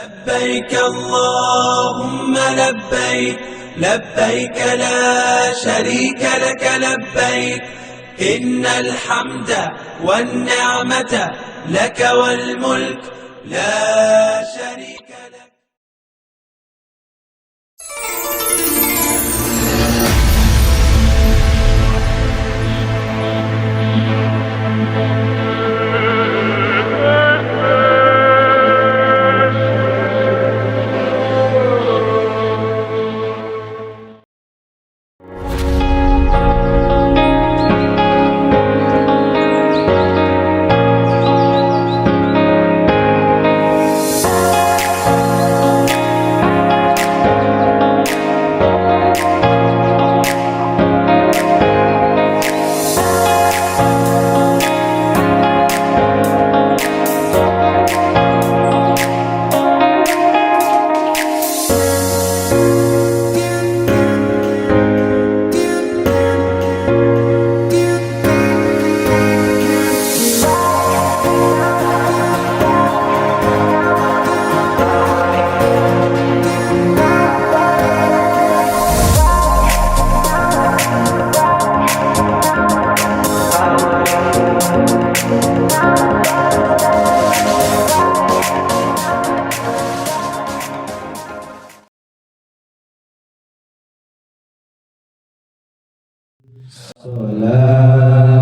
لبيك اللهم لبيك لبيك لا شريك لك لبيك إن الحمد والنعمة لك والملك لا شريك لك.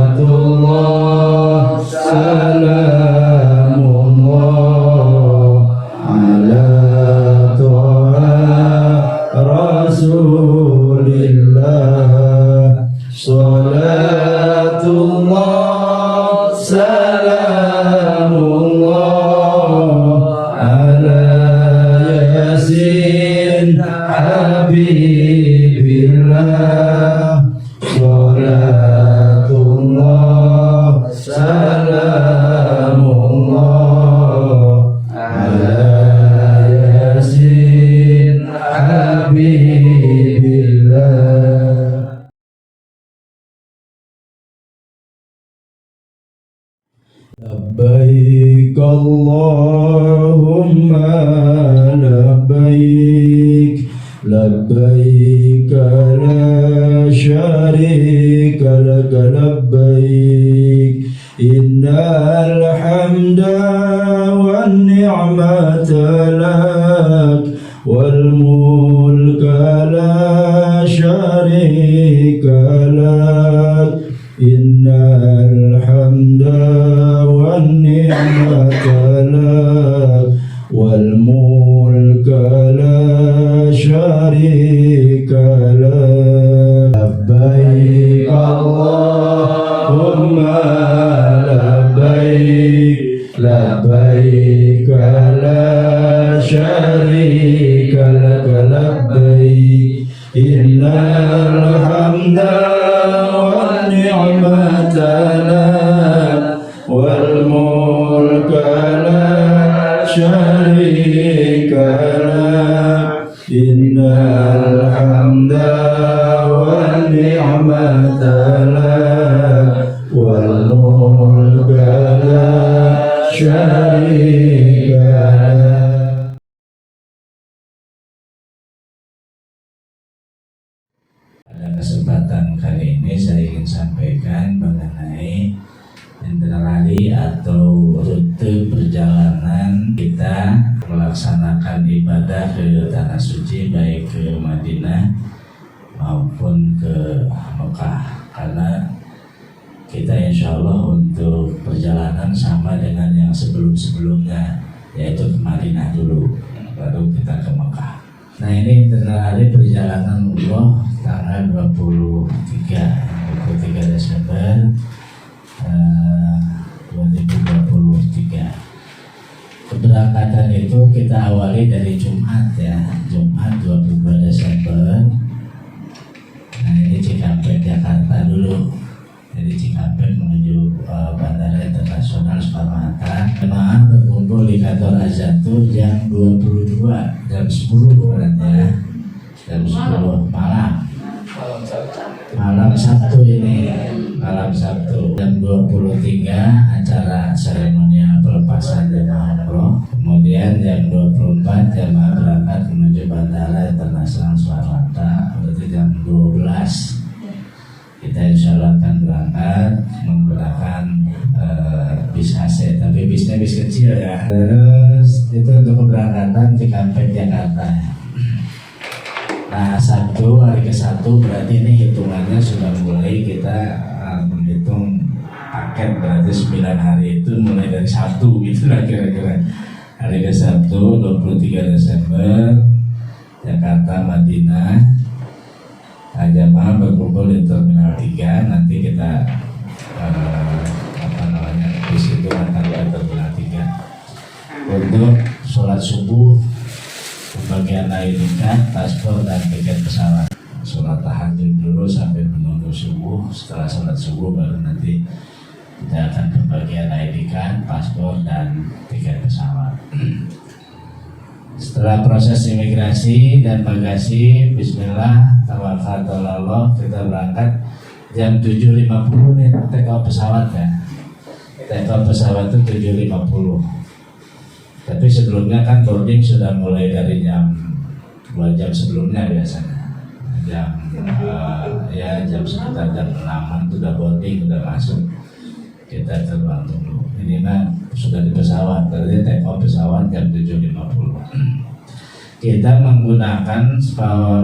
Salatullah salamullah ala toha rasulillah. Salatullah salamullah ala yasin habibillah. Salatullah salamullah ala yasin habibillah. Labbaik Allahumma labbaik labbaik la syarika laka labbaik innal hamda wan ni'mata lak wal mulka la syarika lak innal hamda wan ni'mata lak wal mulka la syarika lak. Labbaik Allahumma labbaik labbaik la syarika laka labbaik innal hamda wan ni'mata lak wal mulka la syarika lak innal hamda wan ni'mata lak wal mulka la syarika lak. Pada kesempatan kali ini saya ingin sampaikan mengenai itinerari atau rute perjalanan kita melaksanakan ibadah ke Tanah Suci, baik ke Madinah maupun ke Mekah. Karena kita insya Allah untuk perjalanan sama dengan yang sebelum-sebelumnya, yaitu ke Madinah dulu, baru kita ke Mekah. Nah, ini itinerari perjalanan umroh tanggal 23 Desember 2023. Keberangkatan itu kita awali dari Jumat ya, Jumat 22 Desember. Nah, ini Cikampek Jakarta dulu. Dari Cikampek menuju Bandara Internasional Soekarno-Hatta. Jemaah berkumpul di kantor Azatur jam 22, jam 10 ya, jam 10 malam. Malam Sabtu ini, malam Sabtu jam 23 acara seremonial pelepasan jemaah umroh. Kemudian jam 24 bis kecil ya. Terus itu untuk keberangkatan Cikampek Jakarta. Nah Sabtu, hari ke-1 berarti ini hitungannya sudah mulai kita menghitung paket, berarti 9 hari itu mulai dari Sabtu gitu lah kira-kira. Hari ke-1 23 Desember Jakarta Madinah. Jamaah berkumpul di Terminal 3. Nanti kita di situ akan di Terminal 3 untuk sholat subuh, pembagian ID card, paspor dan tiket pesawat. Sholat tahajud dulu sampai menunggu subuh. Setelah sholat subuh baru nanti kita akan pembagian ID card, paspor dan tiket pesawat. Setelah proses imigrasi dan bagasi, bismillah, tawakkalullah, kita berangkat jam 7.50 nih, take off pesawat ya. Take off pesawat itu 7.50. Tapi sebelumnya kan boarding sudah mulai dari jam 2 jam sebelumnya biasanya. Jam sekitar jam 6 sudah boarding, sudah masuk. Kita terbang dulu. Ini mah sudah di pesawat, tadi take off pesawat jam 7.50. Kita menggunakan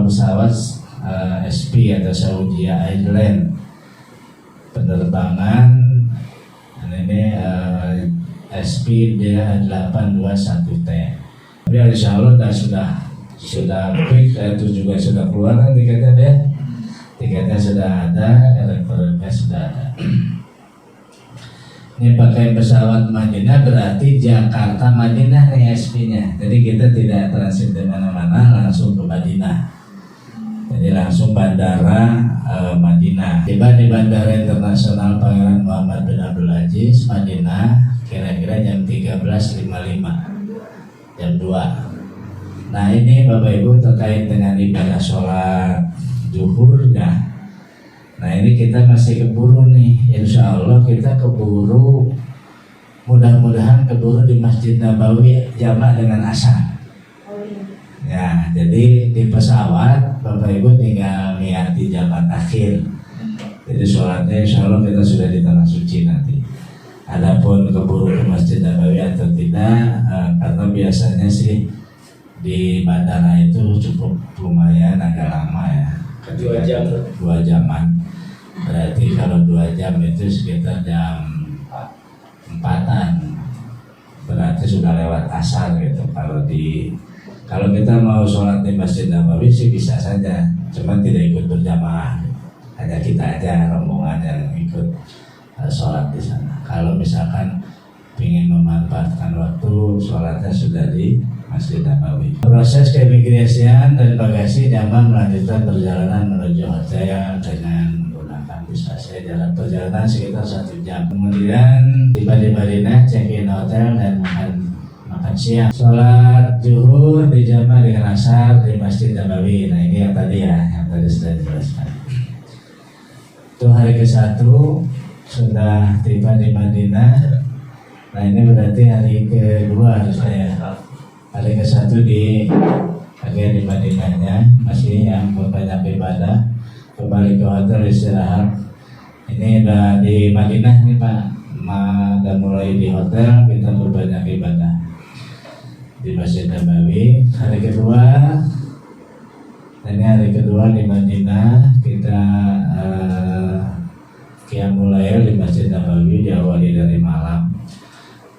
pesawat SP atau Saudi Airlines, penerbangan ini SP D821T. Tapi insya Allah sudah quick, itu juga sudah keluar kan tiketnya deh. Tiketnya sudah ada, elektroniknya sudah ada. Ini pakai pesawat Madinah berarti Jakarta Madinah nih SP-nya. Jadi kita tidak transit di mana-mana, langsung ke Madinah. Jadi langsung bandara Madinah. Tiba di Bandara Internasional Pangeran Muhammad bin Abdul Aziz Madinah kira-kira jam 13.55, jam 2. Nah ini Bapak Ibu terkait dengan ibadah sholat zuhur ya. Nah ini kita masih keburu nih, insya Allah kita keburu, mudah-mudahan keburu di Masjid Nabawi jamak dengan asar. Ya, jadi di pesawat Bapak Ibu tinggal niati jamak akhir. Jadi sholatnya insya Allah kita sudah di tanah suci nanti. Adapun keburu ke Masjid Nabawi atau tidak, karena biasanya sih di bandara itu cukup lumayan agak lama ya. 2 jaman. Berarti kalau 2 jam itu sekitar jam 4-an. Berarti sudah lewat asar gitu. Kalau kita mau sholat di Masjid Nabawi sih bisa saja, cuman tidak ikut berjamaah. Hanya kita aja rombongan yang ikut sholat di sana. Kalau misalkan ingin memanfaatkan waktu, sholatnya sudah di Masjid Nabawi. Proses keimigrasian dan bagasi jamaah melanjutkan perjalanan menuju hotel dengan menggunakan bis AC. Jalan perjalanan sekitar 1 jam. Kemudian tiba di Madinah, check-in hotel dan makan siang. Sholat zuhur dijamaah dengan asar di Masjid Nabawi. Nah ini yang tadi sudah dijelaskan. Itu hari ke-1 sudah tiba di Madinah. Nah ini berarti hari ke-2 harusnya ya. Hari ke-1 di bagian di Madinahnya masih yang banyak ibadah, kembali ke hotel istirahat. Ini udah di Madinah nih Pak, udah mulai di hotel kita berbanyak ibadah di Masjid Nabawi. Hari kedua, ini hari kedua di Madinah kita qiyamul lail di Masjid Nabawi, diawali dari malam.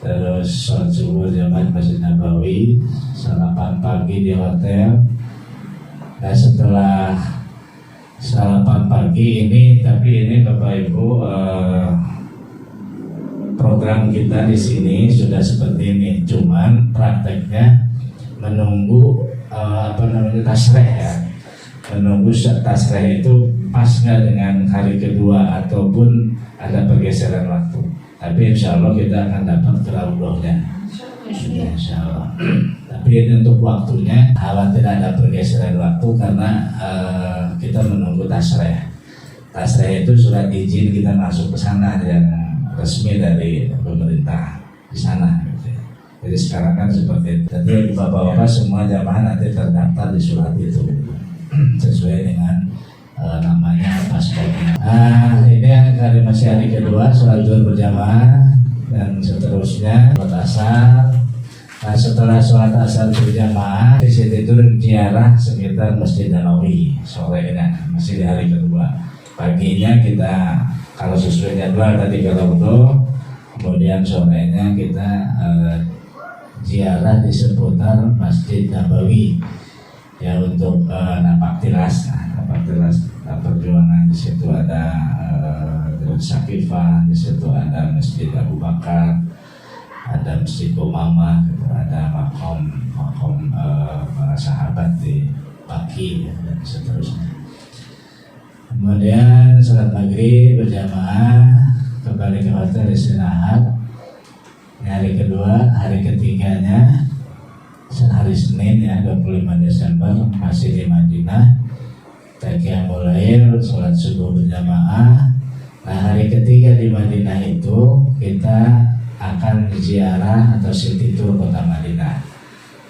Terus sholat subuh jamaah Masjid Nabawi, sarapan pagi di hotel. Nah setelah sarapan pagi ini, tapi ini Bapak Ibu program kita di sini sudah seperti ini, cuman prakteknya menunggu tasreh ya. Menunggu tasreh itu pas nggak dengan hari kedua ataupun ada pergeseran waktu. Tapi insya Allah kita akan dapat kerawdohnya. Insya Allah. Tapi ini untuk waktunya khawatir ada pergeseran waktu karena kita menunggu tasreh. Tasreh itu surat izin kita masuk ke sana yang resmi dari pemerintah di sana. Jadi sekarang kan seperti itu. Jadi bapak-bapak semua jamaah nanti terdaftar di surat itu sesuai dengan namanya paspornya. Ini hari masih hari kedua sholat zuhur berjamaah dan seterusnya sholat asar. Nah, setelah sholat asar berjamaah di situ itu ziarah sekitar Masjid Nabawi sorenya, masih di hari kedua. Paginya kita kalau sesuai jadwal tadi kalau betul, kemudian sorenya kita ziarah di seputar Masjid Nabawi ya untuk napak tilas perjuangan. Di situ ada Sakifah, di situ ada Masjid Abu Bakar, ada Masjid Umamah, ada makom para sahabat di Baki dan seterusnya. Kemudian sholat maghrib berjamaah, kembali ke hotel istirahat. Hari kedua, hari ketiganya hari Senin ya 25 Desember masih di Madinah. Qiyamul lail, sholat subuh berjamaah. Nah, hari ketiga di Madinah itu kita akan ziarah atau city tour kota Madinah.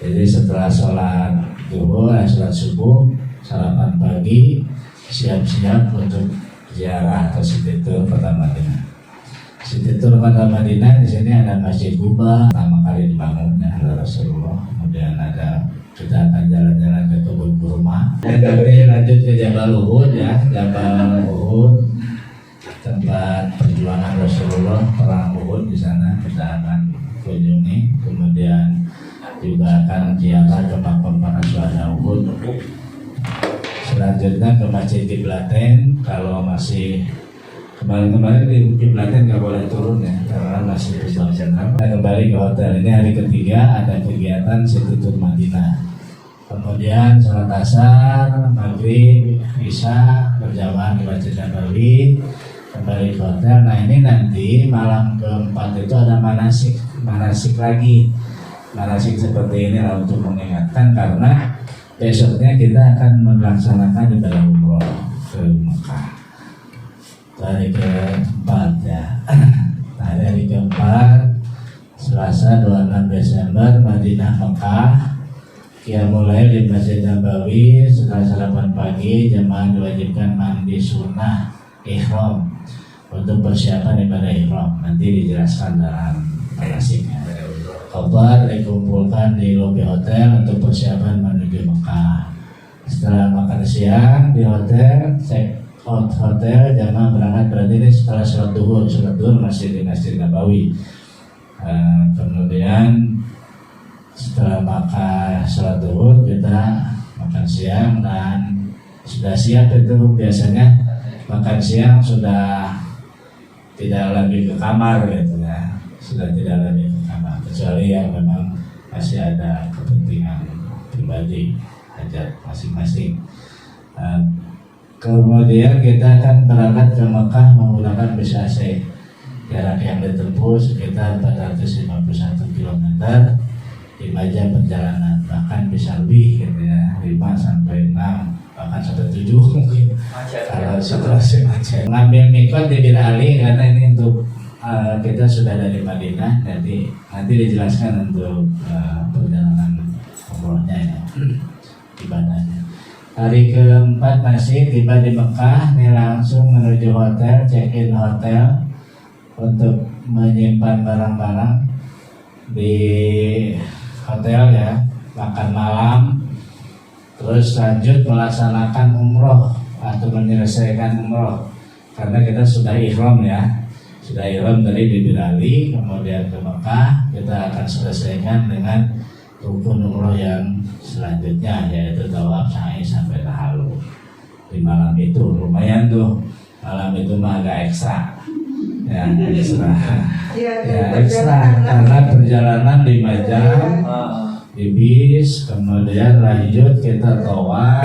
Jadi setelah sholat zuhur, sholat subuh, sarapan pagi, siap-siap untuk ziarah atau city tour kota Madinah. City tour kota Madinah di sini ada Masjid Quba, pertama kali dibangunnya oleh Rasulullah. Kemudian ada kita akan jalan-jalan ke kebun kurma. Dan nanti lanjut ke Jabal Uhud ya, Jabal Uhud, tempat perjuangan Rasulullah perang Uhud. Di sana kita akan kunjungi. Kemudian juga akan ziarah ke makam para syuhada Uhud. Selanjutnya ke Masjid Qiblatain. Kalau masih kemarin di Qiblatain nggak boleh turun ya karena masih bersama. Kita kembali ke hotel. Ini hari ketiga ada kegiatan city tour Madinah. Kemudian sholat asar, maghrib, isya berjamaah di Masjid Nabawi. Kembali ke hotel. Nah, ini nanti malam keempat itu ada manasik lagi. Manasik seperti ini lah untuk mengingatkan karena besoknya kita akan melaksanakan ibadah umroh ke Mekah. Hari keempat ya. Hari keempat Selasa 26 Desember Madinah Mekah. Qiyamul lail di Masjid Nabawi. Setelah sarapan pagi jemaah diwajibkan mandi sunnah ihram untuk persiapan ibadah ihram. Nanti dijelaskan dalam manasiknya. Kabar dikumpulkan di lobi hotel untuk persiapan menuju Mekah. Setelah makan siang di hotel, check out hotel, jamaah berangkat berarti ini setelah sholat duhur masih di Masjid Nabawi. Kemudian setelah makan sholat duhur kita makan siang dan sudah siap itu biasanya makan siang sudah tidak lagi ke kamar gitu ya, sudah tidak lagi ke kamar kecuali yang memang masih ada kepentingan pribadi hajat masing-masing. Kemudian kita akan berangkat ke Mekah menggunakan bis AC. Jarak yang ditempuh sekitar 451 km, 5 jam perjalanan, bahkan bisa lebih gitu ya, 5 sampai 6 bahkan sampai 7 mungkin kalau situasi macet. Ngambil mikot di Bin Ali karena ini untuk kita sudah dari Madinah, jadi nanti dijelaskan untuk perjalanan umrohnya ya, ibadahnya. Hari keempat masih tiba di Mekah, ini langsung menuju hotel, check-in hotel untuk menyimpan barang-barang di hotel ya, makan malam, terus lanjut melaksanakan umroh atau menyelesaikan umroh karena kita sudah ihram ya, sudah ihram dari di Bin Ali, kemudian ke Mekah kita akan selesaikan dengan rukun umroh yang selanjutnya yaitu tawaf sa'i sampai tahallul. Di malam itu lumayan tuh, malam itu mah agak ekstra ya, ekstra karena perjalanan 5 jam di bis, kemudian lanjut kita tawaf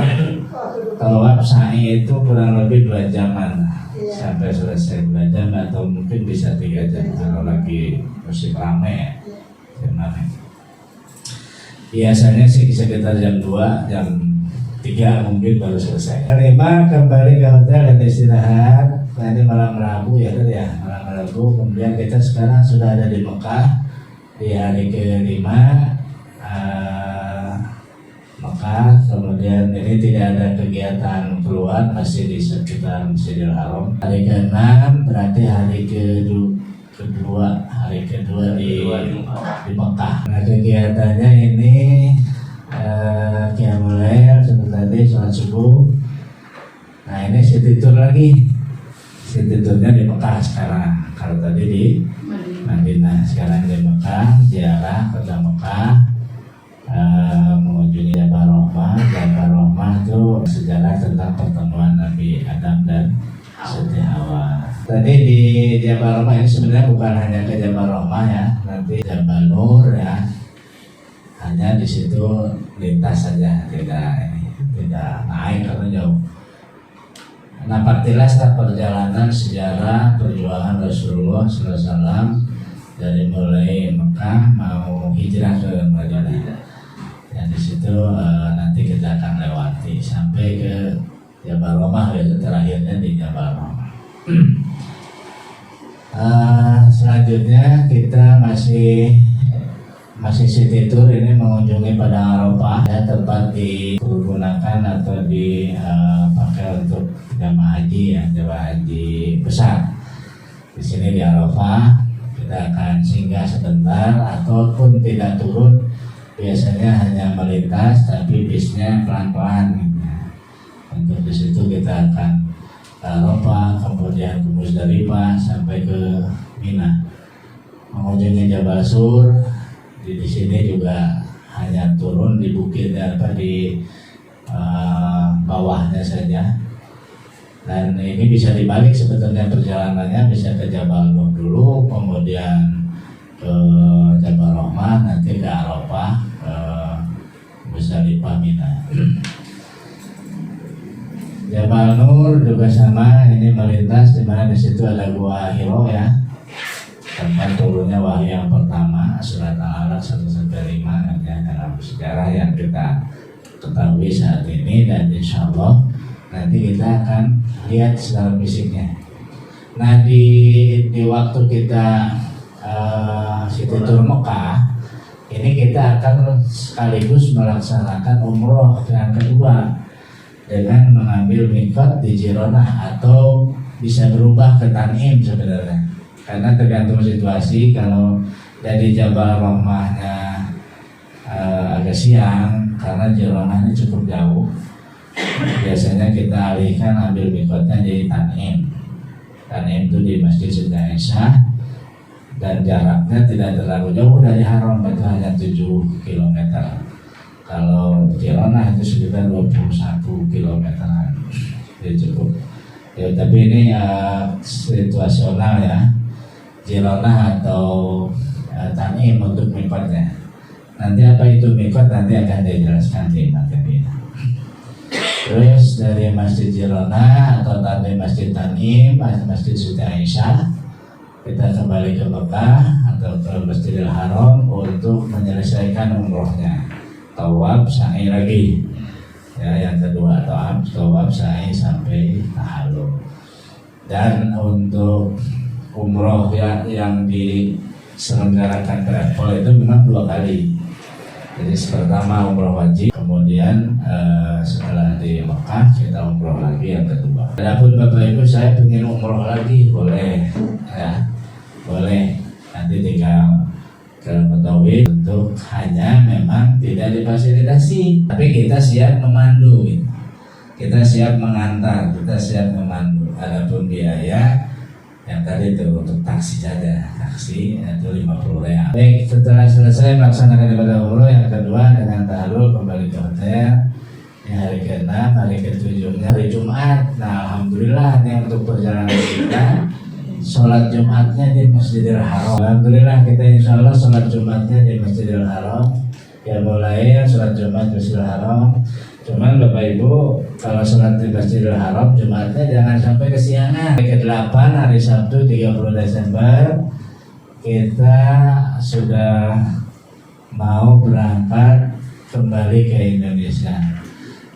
sa'i itu kurang lebih 2 jaman sampai selesai 2 jam atau mungkin bisa 3 jam kalau lagi musim ramai ya. Biasanya sih sekitar jam 2, jam 3 mungkin baru selesai. Kelima kembali ke hotel dan istirahat. Nah, ini malam Rabu ya tadi ya, malam Rabu. Kemudian kita sekarang sudah ada di Mekah di hari kelima Mekah. Kemudian ini tidak ada kegiatan keluar, masih di sekitar Masjidil Haram. Hari ke-6 berarti hari ke-7 hari kedua di Mekah. Nah, kegiatannya ini qiyamul lail seperti tadi sholat subuh. Nah, ini city tour lagi. City tournya di Mekah sekarang. Kalau tadi di Madinah, sekarang di Mekah, ziarah kota Mekah, mengunjungi Jabal Rahmah. Jabal Rahmah itu sejarah tentang pertemuan Nabi Adam dan Siti Hawa. Tadi di Jabal Rahmah ini sebenarnya bukan hanya ke Jabal Rahmah ya, nanti Jabal Nur ya. Hanya di situ lintas saja, tidak naik karena jauh. Nah, partilah perjalanan sejarah perjuangan Rasulullah SAW dari mulai Mekah mau hijrah ke Madinah. Dan di situ nanti kita akan lewati sampai ke Jabal Rahmah, yaitu terakhirnya di Jabal Rahmah. Selanjutnya kita masih city tour ini mengunjungi Padang Arafah ya, tempat digunakan atau dipakai untuk jamaah haji ya, jamaah haji besar. Di sini di Arafah kita akan singgah sebentar ataupun tidak turun, biasanya hanya melintas tapi bisnya pelan-pelan gitu. Untuk di situ kita akan Arafah, kemudian ke Musdalifah sampai ke Mina, mengunjungi Jabal Sur. Di sini juga hanya turun di bukit di bawahnya saja. Dan ini bisa dibalik sebetulnya perjalanannya, bisa ke Jabal Nur dulu, kemudian ke Jabal Rahmah, nanti ke Arafah, ke Musdalifah, Mina. Jabal Nur juga sama, ini melintas di mana di situ ada Gua Hiro ya, tempat turunnya wahyu yang pertama, surat Al-Alaq 1-5 ya, dalam sejarah yang kita ketahui saat ini. Dan insya Allah nanti kita akan lihat secara fisiknya. Nah, di waktu kita city tour Mekah ini, kita akan sekaligus melaksanakan umroh yang kedua dengan mengambil mikot di Jironah, atau bisa berubah ke Tanim sebenarnya, karena tergantung situasi. Kalau dari Jabal Rahmahnya agak siang karena Jironahnya cukup jauh, biasanya kita alihkan ambil mikotnya di Tanim. Tanim itu di Masjid Siti Aisyah dan jaraknya tidak terlalu jauh dari Haram, itu hanya 7 km. Kalau Jironah itu sekitar 21 km, jadi cukup. Ya, tapi ini situasional ya, Jironah atau Tanim untuk mikotnya. Nanti apa itu mikot nanti akan dijelaskan di materi. Terus dari Masjid Jironah atau dari Masjid Tanim, Masjid Siti Aisyah, kita kembali ke Mekah atau ke Masjidil Haram untuk menyelesaikan umrohnya. Tawaf, sa'i lagi. Ya, yang kedua tawaf, sa'i sampai tahallul. Dan untuk umroh yang diselenggarakan travel itu memang 2 kali. Jadi pertama umroh wajib, kemudian setelah di Mekah kita umroh lagi yang kedua. Adapun Bapak Ibu, saya ingin umroh lagi, boleh ya, boleh. Nanti tinggal ke Mutawid, untuk hanya memang tidak difasilitasi, tapi kita siap memandu gitu. Kita siap mengantar, kita siap memandu. Adapun biaya yang tadi itu untuk taksi saja, taksi itu 50 real. Baik, setelah selesai melaksanakan ibadah umroh yang kedua dengan tahallul kembali ke hotel. Ini hari ke-6, hari ke-7 hari Jumat. Nah, alhamdulillah ini untuk perjalanan kita, sholat Jumatnya di Masjidil Haram. Alhamdulillah kita insya Allah sholat Jumatnya di Masjidil Haram. Ya, mulai sholat Jumat di Masjidil Haram. Cuman Bapak Ibu, kalau sholat di Masjidil Haram Jumatnya jangan sampai kesiangan. Hari ke-8 hari Sabtu 30 Desember kita sudah mau berangkat kembali ke Indonesia.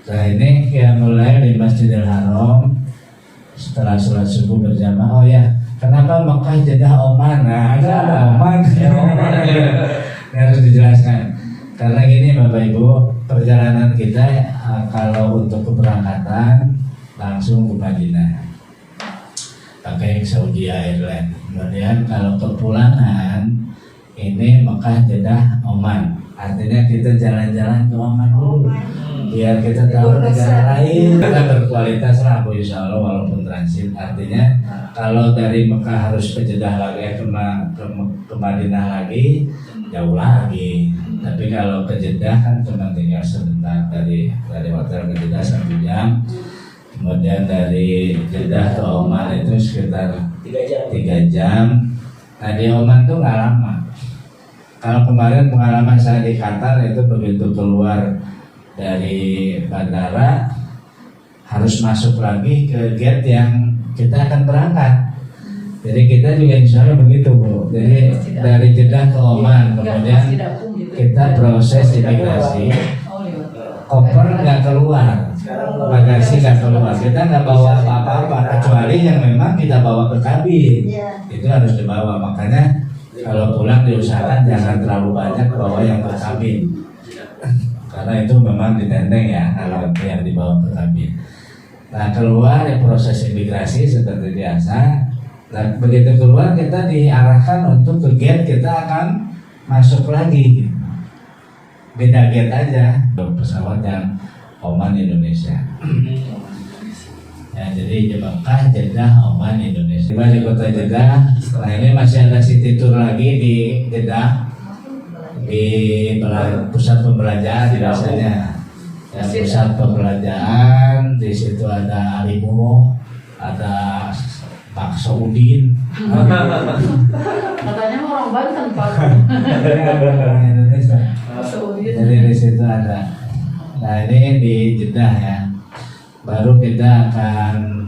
Nah, ini kita mulai di Masjidil Haram setelah sholat subuh berjamaah. Oh ya, kenapa Mekah Jeddah Oman? Nah, ada Oman. Ini harus dijelaskan. Karena gini Bapak Ibu, perjalanan kita kalau untuk keberangkatan langsung ke Madinah pakai Saudi Airlines. Kemudian kalau kepulangan ini Mekah, Jeddah, Oman. Artinya kita jalan-jalan ke Oman dulu, biar kita tahu negara lain. Kita berkualitas lah Bu, insya Allah walaupun transit. Artinya kalau dari Mekah harus ke Jeddah lagi, ke Madinah lagi, jauh lagi. Tapi kalau ke Jeddah kan cuma tinggal sebentar, dari hotel ke Jeddah 1 jam. Kemudian dari Jeddah ke Oman itu sekitar 3 jam. Nah di Oman tuh nggak lama. Kalau kemarin pengalaman saya di Qatar itu begitu keluar dari bandara harus masuk lagi ke gate yang kita akan berangkat. Jadi kita juga insya Allah begitu Bu. Jadi dari Jeddah ke Oman, kemudian kita proses imigrasi, koper nggak keluar, bagasi nggak keluar, kita nggak bawa apa-apa kecuali yang memang kita bawa ke kabin, itu harus dibawa. Makanya kalau pulang diusahakan jangan terlalu banyak bawa yang ke kabin, karena itu memang ditenteng ya kalau yang dibawa ke kabin. Nah keluar ya proses imigrasi seperti biasa. Dan begitu keluar kita diarahkan untuk ke gate, kita akan masuk lagi, beda gate aja. Pesawat yang Oman Indonesia. Ya, jadi di Mekah, Jeddah, Oman, Indonesia. Tiba di kota Jeddah. Setelah ini masih ada city tour lagi di Jeddah, di pusat pembelanjaan biasanya. Ya, pusat pembelanjaan di situ ada Alimu, ada Pak Saudin. Katanya orang Banten Pak. Orang Indonesia. Jadi di situ ada. Nah ini di Jeddah ya. Baru kita akan,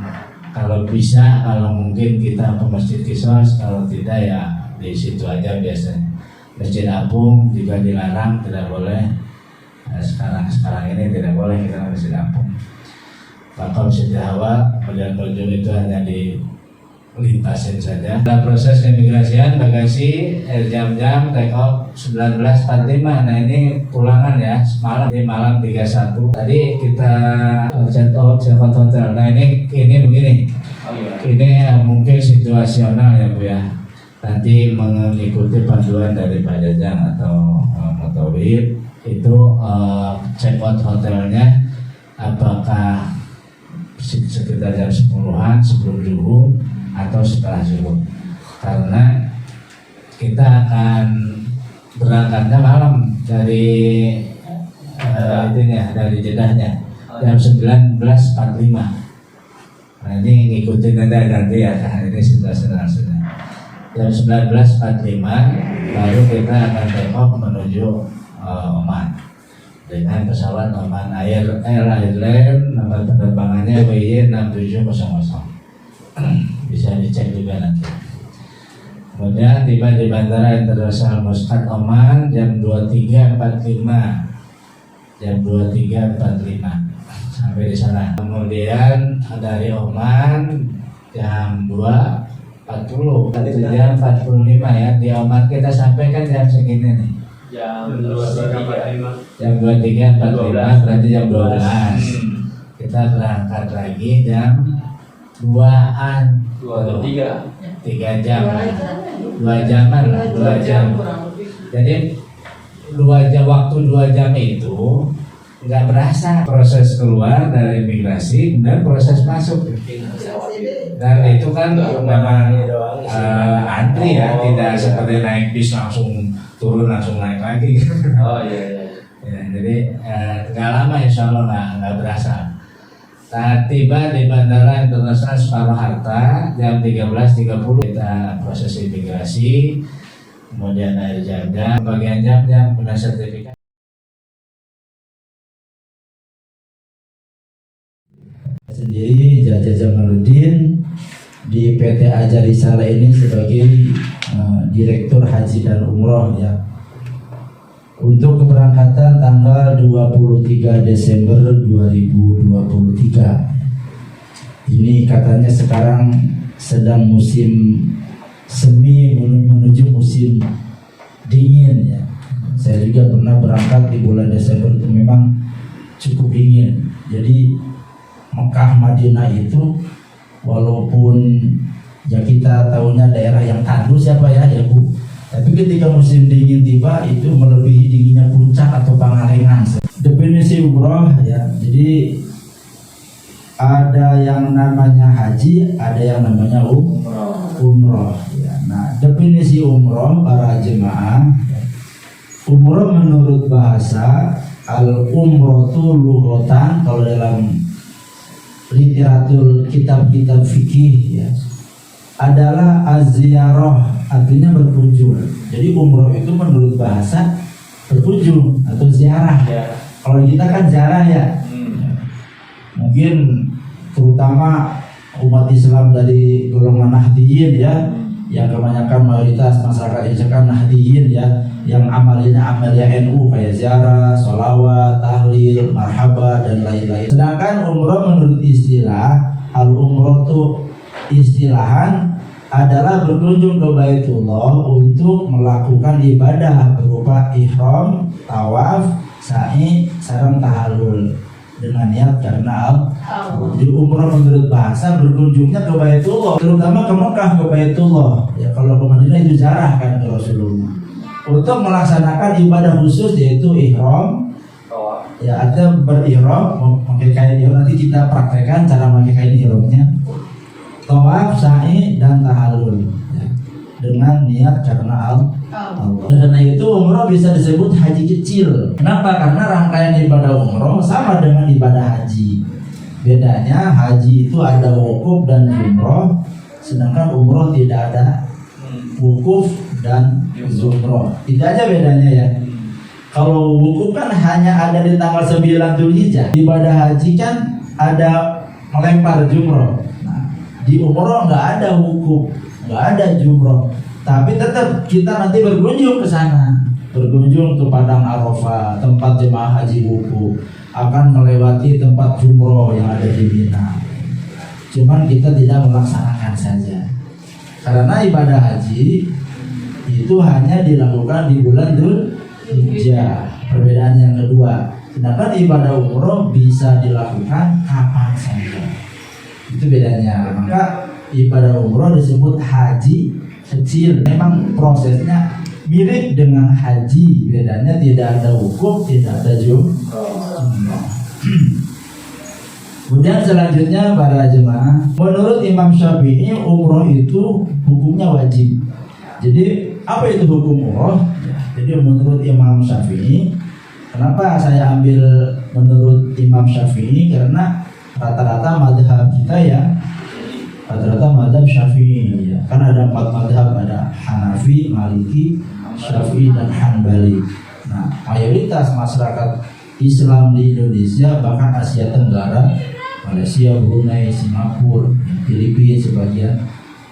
kalau bisa, kalau mungkin kita ke Masjid Qisas, kalau tidak ya di situ aja biasanya. Masjid Apung juga dilarang, tidak boleh. Nah, sekarang ini tidak boleh kita ke Masjid Apung. Bakal Masjid Hawa, kemudian Bojong itu hanya dilintasin saja. Dalam proses keimigrasian bagasi jam-jam take off 19.45. Nah ini pulangan ya, semalam di malam 31. Tadi kita check out hotel. Nah ini begini. Ini mungkin situasional ya Bu ya. Nanti mengikuti panduan dari Pak Jajang atau Motowib itu check out hotelnya apakah sekitar jam 10-an sebelum zuhur atau setelah zuhur, karena kita akan berangkatnya malam dari dari Jeddahnya jam 19.45. Nah ini ngikutin nanti ya, ini situasional sudah. Jam 19.45 baru kita akan take off menuju Oman dengan pesawat Oman Airline, nomor penerbangannya WY 6700. Bisa dicek juga nanti. Kemudian tiba di Bandara Internasional Muscat Oman jam 23.45. Jam 23.45 sampai di sana. Kemudian dari Oman jam 2.40. Itu jam 45 ya. Di Oman kita sampai kan jam segini nih. Jam 23.45. Jam 23.45 berarti jam 12. Kita berangkat lagi jam 2-an. 3 jam lah. 2 jaman lah, 2 jam. Jadi 2 jam, waktu 2 jam itu nggak berasa proses keluar dari imigrasi dan proses masuk. Dan itu kan memang antri ya, tidak seperti naik bis langsung turun langsung naik lagi. Oh iya. Ya, jadi nggak lama insya Allah nggak berasa. Saat tiba di Bandara Internasional Soekarno-Hatta jam 13.30 kita proses imigrasi, kemudian dari jam-jam, bagian jam-jam punya sertifikat. Sendiri Jaja Jamaluddin di PT Ajar Risalah ini sebagai Direktur Haji dan Umroh ya. Untuk keberangkatan tanggal 23 Desember 2023. Ini katanya sekarang sedang musim semi menuju musim dingin ya. Saya juga pernah berangkat di bulan Desember, itu memang cukup dingin. Jadi Mekah Madinah itu walaupun Ya kita tahunya daerah yang tandus siapa ya Bu. Tapi ketika musim dingin tiba itu melebihi dinginnya puncak atau Pangalengan. Definisi umroh ya, jadi ada yang namanya haji, ada yang namanya umroh. Ya. Nah, definisi umroh para jemaah, umroh menurut bahasa al-umrotu lughatan, kalau dalam literatur kitab-kitab fikih ya, adalah az-ziyarah, artinya berkunjung. Jadi umroh itu menurut bahasa berkunjung atau ziarah. Ya. Kalau kita kan ziarah ya. Mungkin terutama umat Islam dari golongan Nahdiyin ya, yang kebanyakan mayoritas masyarakat Indonesia kan Nahdiyin ya, yang amalia NU kayak ziarah, sholawat, tahlil, marhaba dan lain-lain. Sedangkan umroh menurut istilah al-umroh itu istilahan adalah berkunjung ke Baitullah untuk melakukan ibadah berupa ihram, tawaf, sa'i, sareng tahallul dengan niat karena Allah. Jadi umrah menurut bahasa berkunjungnya ke Baitullah, terutama ke Mekah ke Baitullah. Ya kalau ke Madinah itu ziarah kan ke Rasulullah. Untuk melaksanakan ibadah khusus yaitu ihram. Ya ada berihram, memakai kain ihram, nanti kita praktekkan cara memakai kain ihramnya. Tawaf, sa'i dan tahallul ya, dengan niat karena Allah. Karena itu umroh bisa disebut haji kecil. Kenapa? Karena rangkaian ibadah umroh sama dengan ibadah haji. Bedanya haji itu ada wukuf dan umroh, sedangkan umroh tidak ada wukuf dan umroh. Itu aja bedanya ya. Kalau wukuf kan hanya ada di tanggal 9 Dzulhijjah. Ibadah haji kan ada melempar jumroh. Di umroh nggak ada wukuf, nggak ada jumroh, tapi tetap kita nanti berkunjung ke sana, berkunjung ke Padang Arafah, tempat jemaah haji wukuf, akan melewati tempat jumroh yang ada di Mina. Cuman kita tidak melaksanakan saja, karena ibadah haji itu hanya dilakukan di bulan Dzulhijjah. Perbedaan yang kedua, sedangkan ibadah umroh bisa dilakukan kapan saja. Itu bedanya. Maka ibadah umroh disebut haji kecil. Memang prosesnya mirip dengan haji, bedanya tidak ada wukuf, tidak ada jumroh. Kemudian selanjutnya para jemaah, menurut Imam Syafi'i umroh itu hukumnya wajib. Jadi apa itu hukum umroh? Jadi menurut Imam Syafi'i, kenapa saya ambil menurut Imam Syafi'i? Karena rata-rata madhab kita ya, rata-rata madhab Syafi'i ya. Kan ada 4 madhab, ada Hanafi, Maliki, Syafi'i dan Hanbali. Nah, mayoritas masyarakat Islam di Indonesia, bahkan Asia Tenggara, Malaysia, Brunei, Singapura, Filipina sebagian,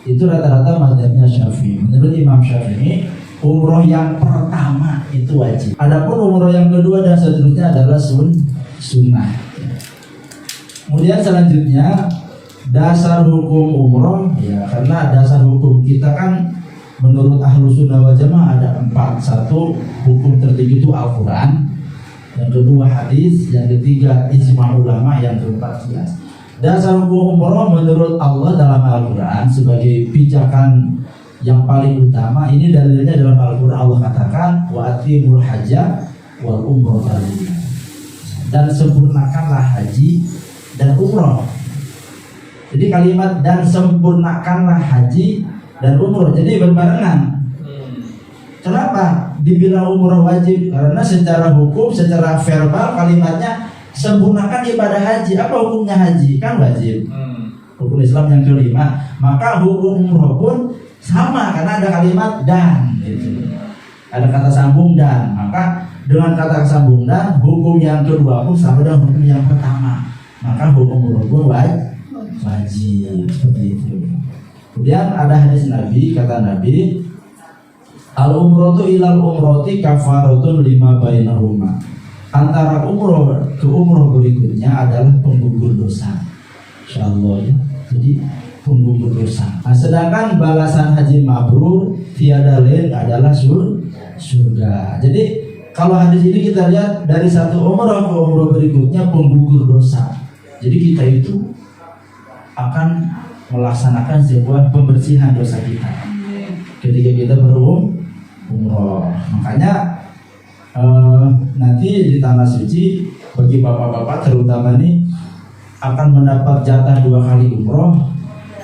itu rata-rata madhabnya Syafi'i. Menurut Imam Syafi'i, umroh yang pertama itu wajib. Adapun umroh yang kedua dan seterusnya adalah sunnah. Kemudian selanjutnya dasar hukum umroh ya, karena dasar hukum kita kan menurut ahlu sunnah wal jamaah ada 4. 1, hukum tertinggi itu Al-Quran, yang kedua hadis, yang ketiga ijma' ulama, yang keempat qiyas. Dasar hukum umroh menurut Allah dalam Al-Quran sebagai pijakan yang paling utama. Ini dalilnya dalam Al-Quran, Allah katakan wa atimul hajja wal umrata lillah, dan sempurnakanlah haji dan umroh. Jadi kalimat dan sempurnakanlah haji dan umroh jadi berbarengan. Kenapa dibilang umroh wajib? Karena secara hukum, secara verbal kalimatnya sempurnakan ibadah haji. Apa hukumnya haji? Kan wajib. Hukum Islam yang kelima. Maka hukum umroh pun sama karena ada kalimat dan gitu. Ada kata sambung dan. Maka dengan kata sambung dan, hukum yang kedua pun sama dengan hukum yang pertama. Maka hukum umroh pun wajib seperti itu. Kemudian ada hadis Nabi, kata Nabi, al-umratu ilal umrati kafaratun lima bainahuma. Antara umroh ke umroh berikutnya adalah penggugur dosa. Insyaallah ya. Jadi penggugur dosa. Nah, sedangkan balasan haji mabrur tiada lain adalah surga. Jadi kalau hadis ini kita lihat dari satu umroh ke umroh berikutnya penggugur dosa. Jadi kita itu akan melaksanakan sebuah pembersihan dosa kita ketika kita berumroh. Makanya nanti di tanah suci bagi bapak-bapak terutama nih akan mendapat jatah 2 kali umroh.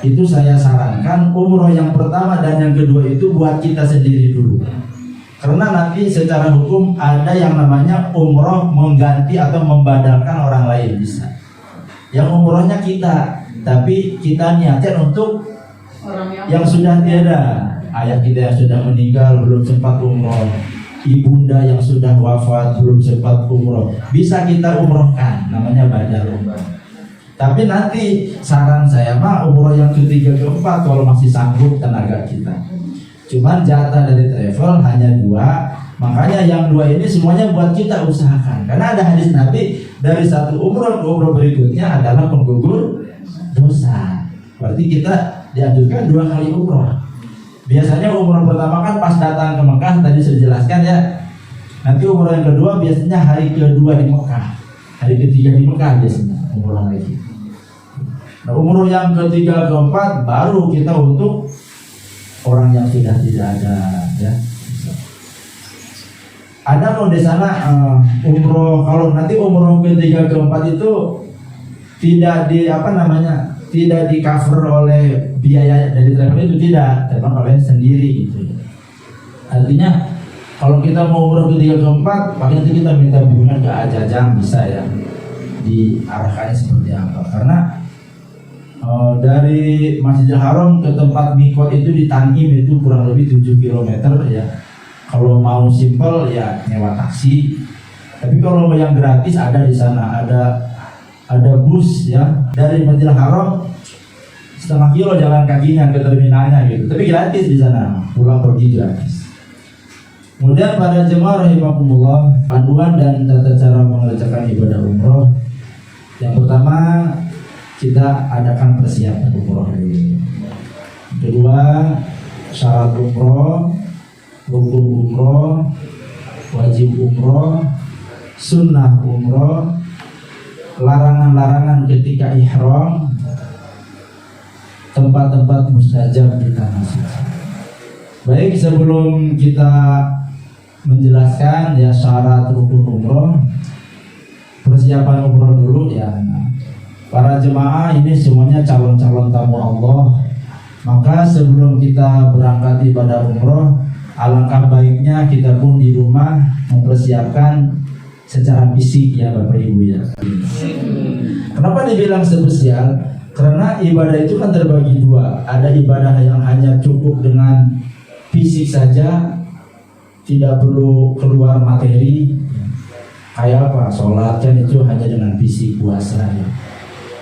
Itu saya sarankan umroh yang pertama dan yang kedua itu buat kita sendiri dulu. Karena nanti secara hukum ada yang namanya umroh mengganti atau membadalkan orang lain bisa. Yang umrohnya kita, tapi kita niatkan untuk yang sudah tiada. Ayah kita yang sudah meninggal belum sempat umroh, ibunda yang sudah wafat belum sempat umroh, bisa kita umrohkan, namanya badal umroh. Tapi nanti saran saya mah umroh yang ketiga keempat kalau masih sanggup tenaga kita. Cuman jatah dari travel hanya 2, makanya yang 2 ini semuanya buat kita usahakan. Karena ada hadis Nabi dari satu umroh ke umroh berikutnya adalah penggugur dosa. Berarti kita dianjurkan 2 kali umroh. Biasanya umroh pertama kan pas datang ke Mekah tadi sudah jelaskan ya. Nanti umroh yang kedua biasanya hari kedua di Mekah, hari ketiga di Mekah biasanya umroh lagi. Nah, umroh yang ketiga keempat baru kita untuk orang yang sudah tidak ada ya. Ada kalau di sana umroh, kalau nanti umroh ketiga keempat itu tidak tidak di cover oleh biaya dari travel itu, tidak, terbang oleh sendiri gitu. Artinya kalau kita mau umroh ketiga keempat, paling nanti kita minta bimbingan ke Ajajang bisa ya, diarahkannya seperti apa. Karena dari Masjidil Haram ke tempat mikot itu di Tanim itu kurang lebih 7 km ya. Kalau mau simple ya nyewa taksi. Tapi kalau mau yang gratis ada di sana, ada bus ya dari Masjidil Haram setengah kilo jalan kakinya ke terminalnya gitu. Tapi gratis di sana, pulang pergi gratis. Kemudian pada jemaah rahimakumullah, panduan dan tata cara mengerjakan ibadah umroh. Yang pertama, kita adakan persiapan umroh dulu. Kedua, syarat umroh, rukun umroh, wajib umroh, sunnah umroh, larangan-larangan ketika ihram, tempat-tempat mustajab di tanah suci. Baik, sebelum kita menjelaskan ya syarat rukun umroh, persiapan umroh dulu ya. Para jemaah ini semuanya calon-calon tamu Allah. Maka sebelum kita berangkat ibadah umroh, alangkah baiknya kita pun di rumah mempersiapkan secara fisik ya Bapak Ibu ya. Kenapa dibilang spesial? Karena ibadah itu kan terbagi 2. Ada ibadah yang hanya cukup dengan fisik saja, tidak perlu keluar materi. Kayak apa? Sholat kan itu hanya dengan fisik, puasa ya.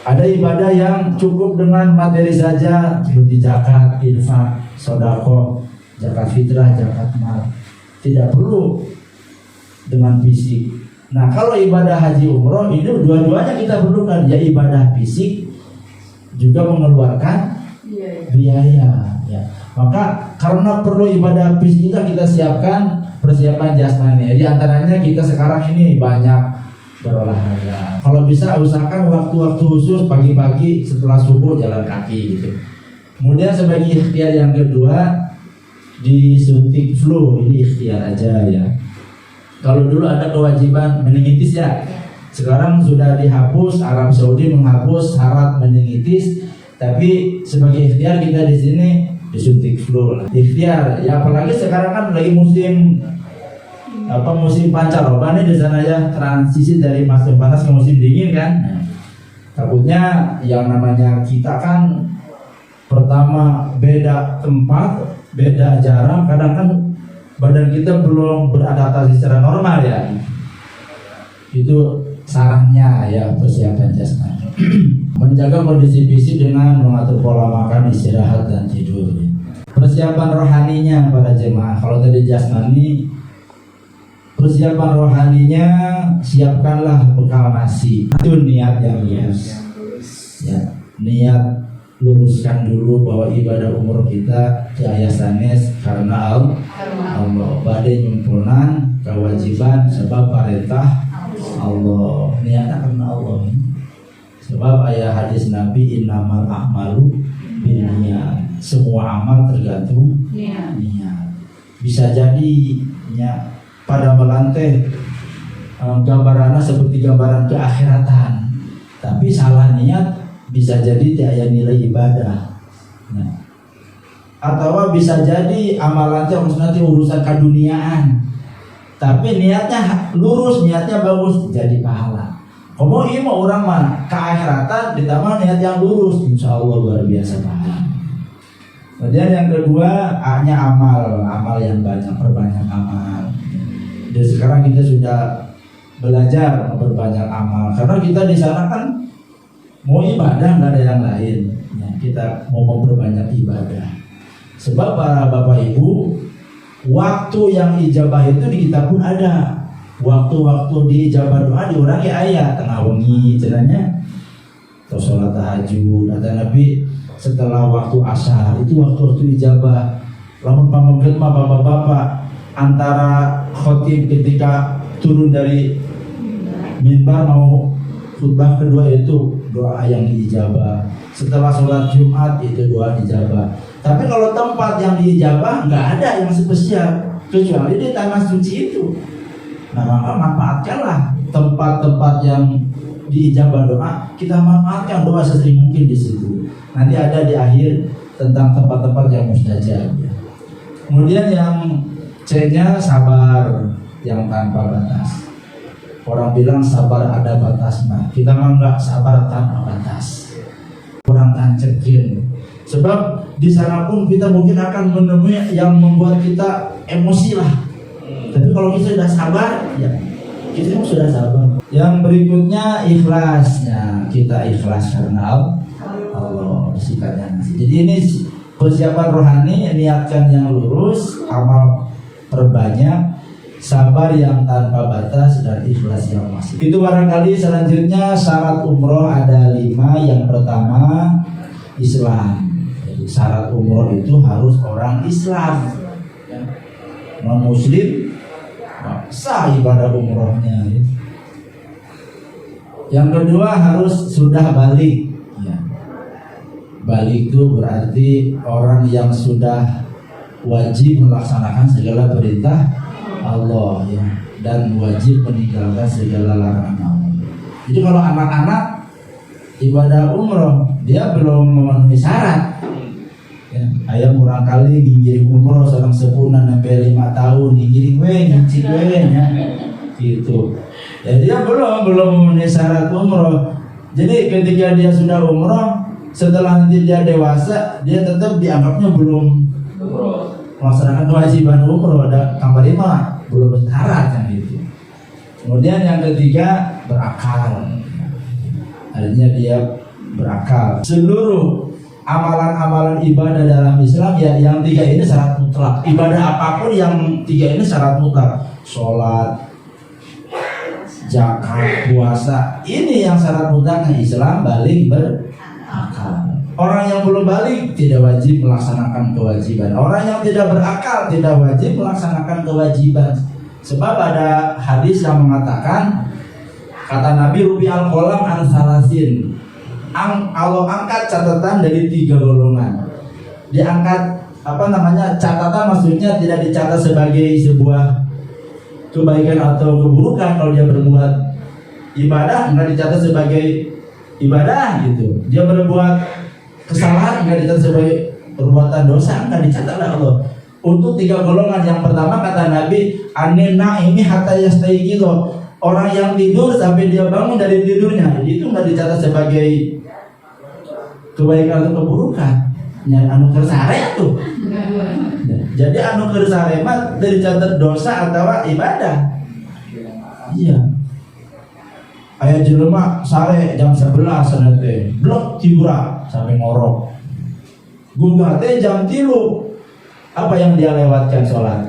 Ada ibadah yang cukup dengan materi saja, seperti zakat, infak, sedekah, zakat fitrah, zakat mal. Tidak perlu dengan fisik. Nah, kalau ibadah haji umroh itu dua-duanya kita perlukan, ya ibadah fisik juga mengeluarkan biaya. Ya. Maka karena perlu ibadah fisik kita siapkan persiapan jasmani. Di antaranya kita sekarang ini banyak berolahraga. Kalau bisa usahakan waktu-waktu khusus pagi-pagi setelah subuh jalan kaki gitu. Kemudian sebagai ikhtiar yang kedua disuntik flu, ini ikhtiar aja ya. Kalau dulu ada kewajiban meningitis ya, sekarang sudah dihapus. Arab Saudi menghapus syarat meningitis, tapi sebagai ikhtiar kita di sini disuntik flu lah. Ikhtiar ya, apalagi sekarang kan lagi musim musim pancaroba nih di sana ya, transisi dari musim panas ke musim dingin kan. Takutnya yang namanya kita kan pertama beda tempat, beda jarak, kadang kan badan kita belum beradaptasi secara normal ya. Itu sarannya ya persiapan jasmani. Menjaga kondisi fisik dengan mengatur pola makan, istirahat dan tidur. Persiapan rohaninya pada jemaah. Kalau tadi jasmani, persiapan rohaninya siapkanlah bekal nasi. Itu niat yang lurus. Ya, niat luruskan dulu bahwa ibadah umur kita diayasanes karena Allah. Badai nyumpunan kewajiban sebab perintah Allah. Niatnya karena Allah. Sebab ayat hadis Nabi innamal a'malu niat. Semua amal tergantung niat. Bisa jadi ya, pada melantai gambarannya seperti gambaran keakhiratan, tapi salah niat bisa jadi tidak nilai ibadah. Nah, atau bisa jadi amalannya nanti urusan keduniaan, tapi niatnya lurus, niatnya bagus, jadi pahala. Kalau ini mau orang mah keakhiratan ditambah niat yang lurus, insya Allah luar biasa pahala. Kemudian yang kedua, A-nya amal yang banyak, perbanyak amal. Dan sekarang kita sudah belajar memperbanyak amal, karena kita di sana kan mau ibadah, nggak ada yang lain. Ya, kita mau memperbanyak ibadah. Sebab para bapak ibu, waktu yang ijabah itu di kita pun ada. Waktu-waktu di ijabah doa diurangi ayat tengah wengi, cenanya atau sholat tahajud. Kata Nabi, setelah waktu asar itu waktu-waktu ijabah. Lamun pamungket mah bapak-bapak, antara khotib ketika turun dari mimbar mau khutbah kedua itu doa yang diijabah. Setelah sholat Jumat itu doa dijabah. Tapi kalau tempat yang diijabah nggak ada yang spesial kecuali di tanah suci itu. Nah, maka manfaatkanlah tempat-tempat yang diijabah doa, kita manfaatkan doa sesering mungkin di situ. Nanti ada di akhir tentang tempat-tempat yang mustajab. Kemudian yang C-nya sabar yang tanpa batas. Orang bilang sabar ada batasnya, kita mah enggak, sabar tanpa batas. Kurang tancekin. Sebab di sana pun kita mungkin akan menemui yang membuat kita emosi lah. Tapi kalau kita sudah sabar, ya kita sudah sabar. Yang berikutnya ikhlasnya, kita ikhlas karena Allah sifatnya. Jadi ini persiapan rohani, niatkan yang lurus, amal perbanyak, sabar yang tanpa batas, dan ikhlas yang masih. Itu barangkali. Selanjutnya syarat umroh ada 5. Yang pertama Islam. Jadi syarat umroh itu harus orang Islam. Non muslim sah ibadah umrohnya. Yang kedua harus sudah balik. Balik itu berarti orang yang sudah wajib melaksanakan segala perintah Allah, ya, dan wajib meninggalkan segala larangan Allah. Jadi kalau anak-anak ibadah umroh dia belum memenuhi syarat, ya, ayah murang kali ngiring umroh seorang sepunan sampai 5 tahun ngiring ngincik ya, gitu. Ya dia belum memenuhi syarat umroh. Jadi ketika dia sudah umroh, setelah nanti dia dewasa, dia tetap dianggapnya belum melaksanakan kewajiban umroh. Ada kabar 5 belum syarat yang itu. Kemudian yang ketiga berakal. Artinya dia berakal. Seluruh amalan-amalan ibadah dalam Islam ya yang 3 ini syarat mutlak. Ibadah apapun yang 3 ini syarat mutlak. Sholat, zakat, puasa, ini yang syarat mutlaknya Islam balik berakal. Orang yang belum balik tidak wajib melaksanakan kewajiban. Orang yang tidak berakal tidak wajib melaksanakan kewajiban. Sebab ada hadis yang mengatakan, kata Nabi, rubi al-qalam an salasin. Allah angkat catatan dari 3 golongan. Diangkat catatan maksudnya tidak dicatat sebagai sebuah kebaikan atau keburukan. Kalau dia berbuat ibadah enggak dicatat sebagai ibadah gitu. Dia berbuat kesalahan enggak dicatat sebagai perbuatan dosa, enggak dicatat oleh Allah. Untuk 3 golongan, yang pertama kata Nabi, anena ini hatta yastayqizo, orang yang tidur sampai dia bangun dari tidurnya, itu enggak dicatat sebagai kebaikan atau keburukan. Ya, anu kersare tuh. Jadi anu kersare mah dari catat dosa atau ibadah. Iya. Ayah jelema sare jam 11 nanti blok tibura sampai ngorok. Gugah teh jam 3. Apa yang dia lewatkan sholat?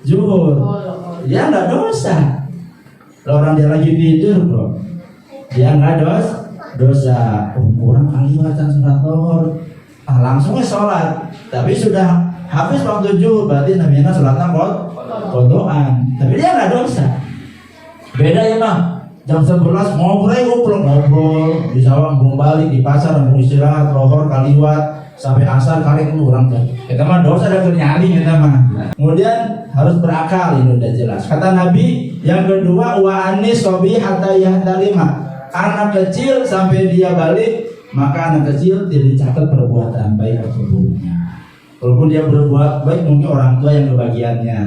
Zuhur. Dia enggak dosa. Orang dia lagi tidur kok. Dia enggak dosa. Kurang kaliwatan sholat zuhur. Langsungnya sholat. Tapi sudah habis waktu zuhur, berarti namanya sholatnya kodoan. Tapi dia enggak dosa. Beda ya mah. jam 11 ngobrol di sawah, belum balik di pasar, belum istirahat, rohor, kaliwat sampai asar kali itu orang kan. Kita mah dosa ada nyari kita mah. Kemudian harus berakal, ini udah jelas. Kata Nabi yang kedua, wa anis sobi hatta yahdalima. Anak kecil sampai dia balik, maka anak kecil tidak dicatat perbuatan baik atau buruknya. Walaupun dia berbuat baik, mungkin orang tua yang kebagiannya,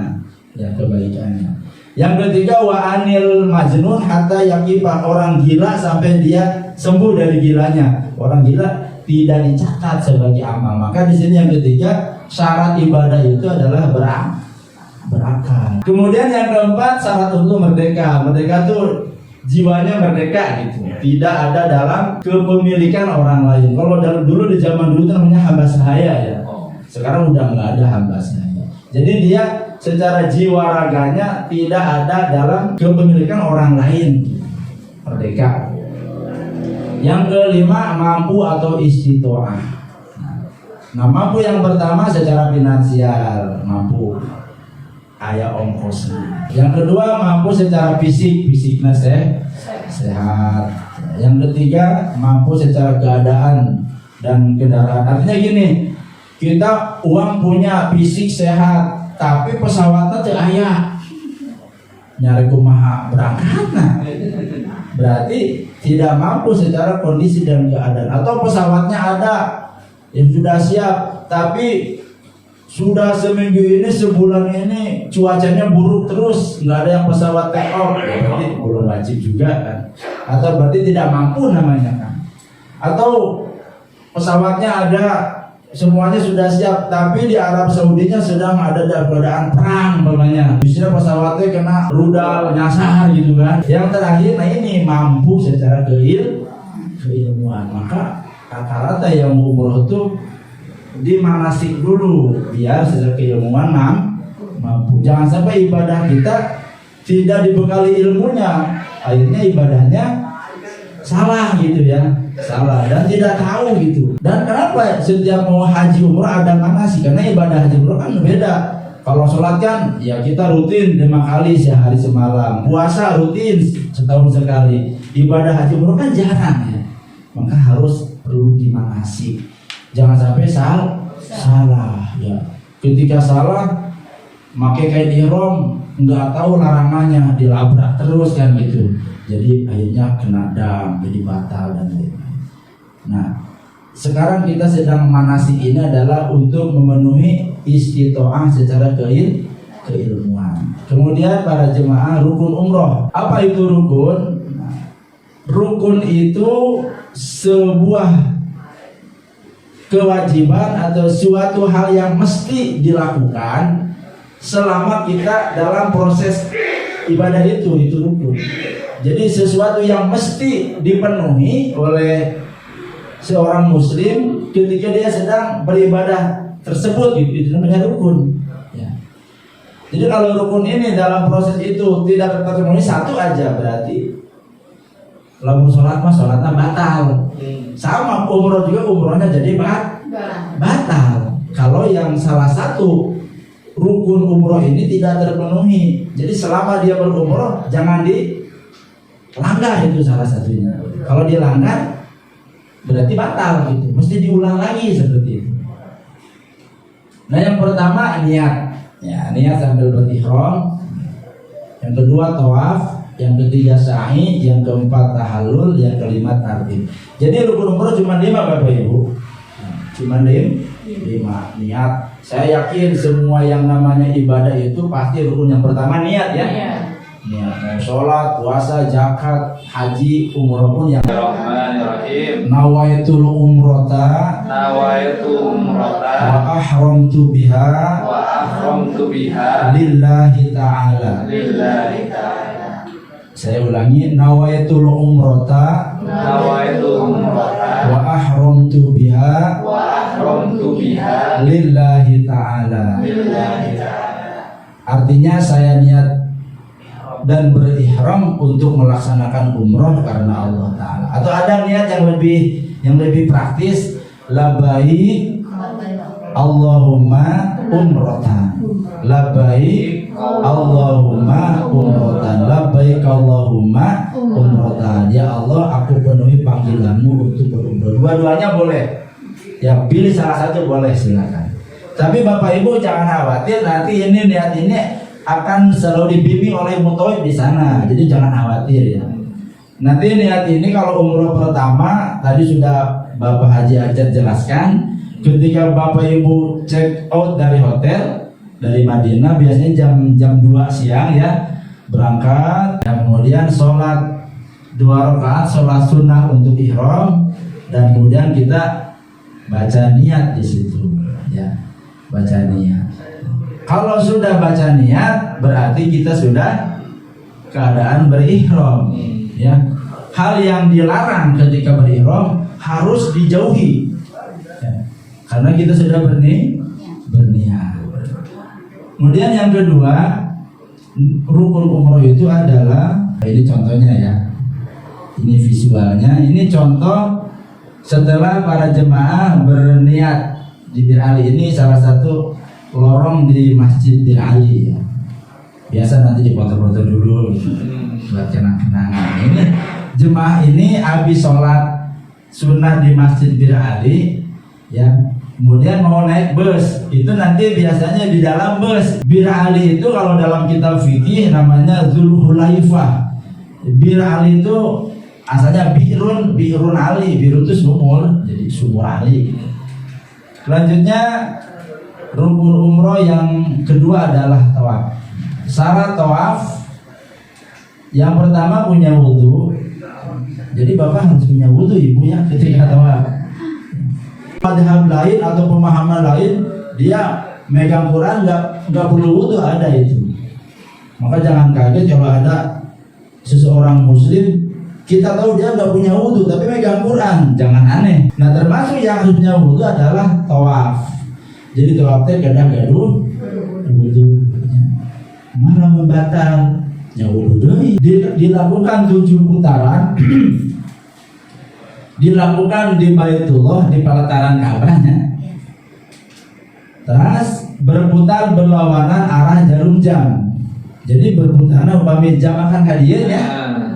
ya kebaikannya. Yang ketiga, wa anil majnun hatta yaqifa. Orang gila sampai dia sembuh dari gilanya. Orang gila tidak dicatat sebagai amal. Maka di sini yang ketiga, syarat ibadah itu adalah berakal. Kemudian yang keempat, syarat untuk merdeka. Merdeka itu jiwanya merdeka gitu. Tidak ada dalam kepemilikan orang lain. Kalau dulu di zaman dulu itu namanya hamba sahaya ya. Sekarang udah nggak ada hamba sahaya. Jadi dia secara jiwa raganya tidak ada dalam kepemilikan orang lain. Merdeka. Yang kelima, mampu atau istitoah. Nah, mampu yang pertama secara finansial, mampu aya ongkosnya. Yang kedua, mampu secara fisiknya sehat. Yang ketiga, mampu secara keadaan dan kendaraan. Artinya gini, kita uang punya, fisik sehat, tapi pesawatnya teu aya. Nyari kumaha berangkatna. Berarti tidak mampu secara kondisi dan keadaan. Atau pesawatnya ada yang sudah siap, tapi sudah seminggu ini, sebulan ini cuacanya buruk terus, nggak ada yang pesawat take off, berarti belum wajib juga kan. Atau berarti tidak mampu namanya kan. Atau pesawatnya ada, semuanya sudah siap, tapi di Arab Saudinya sedang ada keadaan perang umpamanya. Bisa pesawatnya kena rudal, nyasar gitu kan. Yang terakhir, nah ini mampu secara keilmuan. Maka rata-rata yang umroh itu dimanasik dulu biar secara keilmuan mampu. Jangan sampai ibadah kita tidak dibekali ilmunya, akhirnya ibadahnya salah gitu ya, salah dan tidak tahu gitu. Dan kenapa setiap mau haji umroh ada manasik? Karena ibadah haji umroh kan beda. Kalau sholat kan ya kita rutin 5 kali sehari semalam, puasa rutin setahun sekali. Ibadah haji umroh kan jarang ya, maka harus perlu dimanasik. Jangan sampai salah ya. Ketika salah pakai kain ihram nggak tahu larangannya, dilabrak terus kan gitu. Jadi akhirnya kena dam, jadi batal dan lain-lain. Nah, sekarang kita sedang manasik ini adalah untuk memenuhi istitoah secara keilmuan. Kemudian para jemaah, rukun umroh. Apa itu rukun? Nah, rukun itu sebuah kewajiban atau suatu hal yang mesti dilakukan selama kita dalam proses ibadah itu rukun. Jadi sesuatu yang mesti dipenuhi oleh seorang muslim ketika dia sedang beribadah tersebut, itu namanya rukun ya. Jadi kalau rukun ini dalam proses itu tidak terpenuhi satu aja, berarti lalu sholat mah sholatnya batal. Sama umroh juga, umrohnya jadi batal kalau yang salah satu rukun umroh ini tidak terpenuhi. Jadi selama dia berumroh jangan dilanggar, itu salah satunya. Kalau dilanggar berarti batal gitu, mesti diulang lagi seperti itu. Nah, yang pertama niat, ya niat sambil berihram. Yang kedua tawaf, yang ketiga sa'i, yang keempat tahallul, yang kelima tartib. Jadi rukun umroh cuma 5 Bapak Ibu, cuma 5 niat. Saya yakin semua yang namanya ibadah itu pasti rukun yang pertama niat ya. Niat mau sholat, puasa, zakat, haji, umroh pun yang nawaitul umrota wa ahramtu biha lillahi ta'ala. Saya ulangi, nawaitul umrota wa ahramtu biha lillahi ta'ala. Artinya saya niat dan berihram untuk melaksanakan umroh karena Allah Ta'ala. Atau ada niat yang lebih praktis, labbaik Allahumma umrotan, labbaik Allahumma umrotan, labbaik Allahumma umrotan. Ya Allah, aku penuhi panggilanmu untuk berumrah. Dua-duanya boleh. Ya, pilih salah satu boleh, silakan. Tapi Bapak Ibu jangan khawatir, nanti ini niat ini akan selalu dibimbing oleh mutawif di sana. Jadi jangan khawatir ya. Nanti niat ini kalau umroh pertama tadi sudah Bapak Haji Ajat jelaskan, ketika Bapak Ibu check out dari hotel dari Madinah biasanya jam 2 siang ya berangkat, dan kemudian sholat 2 rakaat sholat sunnah untuk ihram, dan kemudian kita baca niat di situ ya, baca niat. Kalau sudah baca niat berarti kita sudah keadaan berihram ya. Hal yang dilarang ketika berihram harus dijauhi ya, karena kita sudah berniat. Kemudian yang kedua, rukun umroh itu adalah, ini contohnya ya, ini visualnya, ini contoh setelah para jemaah berniat di Bir Ali. Ini salah satu lorong di Masjid Bir Ali ya. Biasa nanti dipoto-foto dulu buat kenang-kenangan. Ini jemaah ini habis sholat sunnah di Masjid Bir Ali ya, kemudian mau naik bus. Itu nanti biasanya di dalam bus. Bir Ali itu kalau dalam kitab fikih namanya Zulhulaifah. Bir Ali itu asalnya Bi'run Ali. Bi'run itu sumur, jadi sumur Ali. Selanjutnya rukun umroh yang kedua adalah tawaf. Syarat tawaf yang pertama punya wudhu. Jadi bapak harus punya wudhu ibu ya ketika tawaf. Madhab lain atau pemahaman lain dia megang Quran nggak perlu wudhu, ada itu. Maka jangan kaget kalau ada seseorang muslim kita tahu dia nggak punya wudhu tapi megang Quran, jangan aneh. Nah termasuk yang harus punya wudhu adalah tawaf. Jadi tawaf teh gaduh wudhu, mana membatal ya wudhu deui. Dilakukan 7 putaran. Dilakukan di Baitullah, di pelataran Ka'bahnya. Terus berputar berlawanan arah jarum jam. Jadi berputar upami jam akan kadieu ya.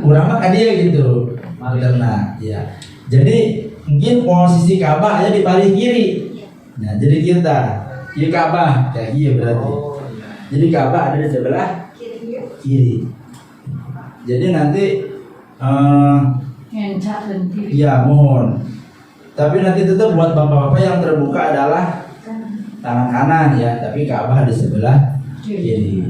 Urang mah kadieu gitu. Moderna ya. Jadi mungkin posisi Ka'bah aja di paling kiri. Nah, jadi kita ieu Ka'bah kayak ieu berarti. Jadi Ka'bah ada di sebelah kiri. Jadi nanti ya mohon. Tapi nanti tetap buat bapak-bapak yang terbuka adalah tangan kanan ya, tapi Ka'bah di sebelah kiri.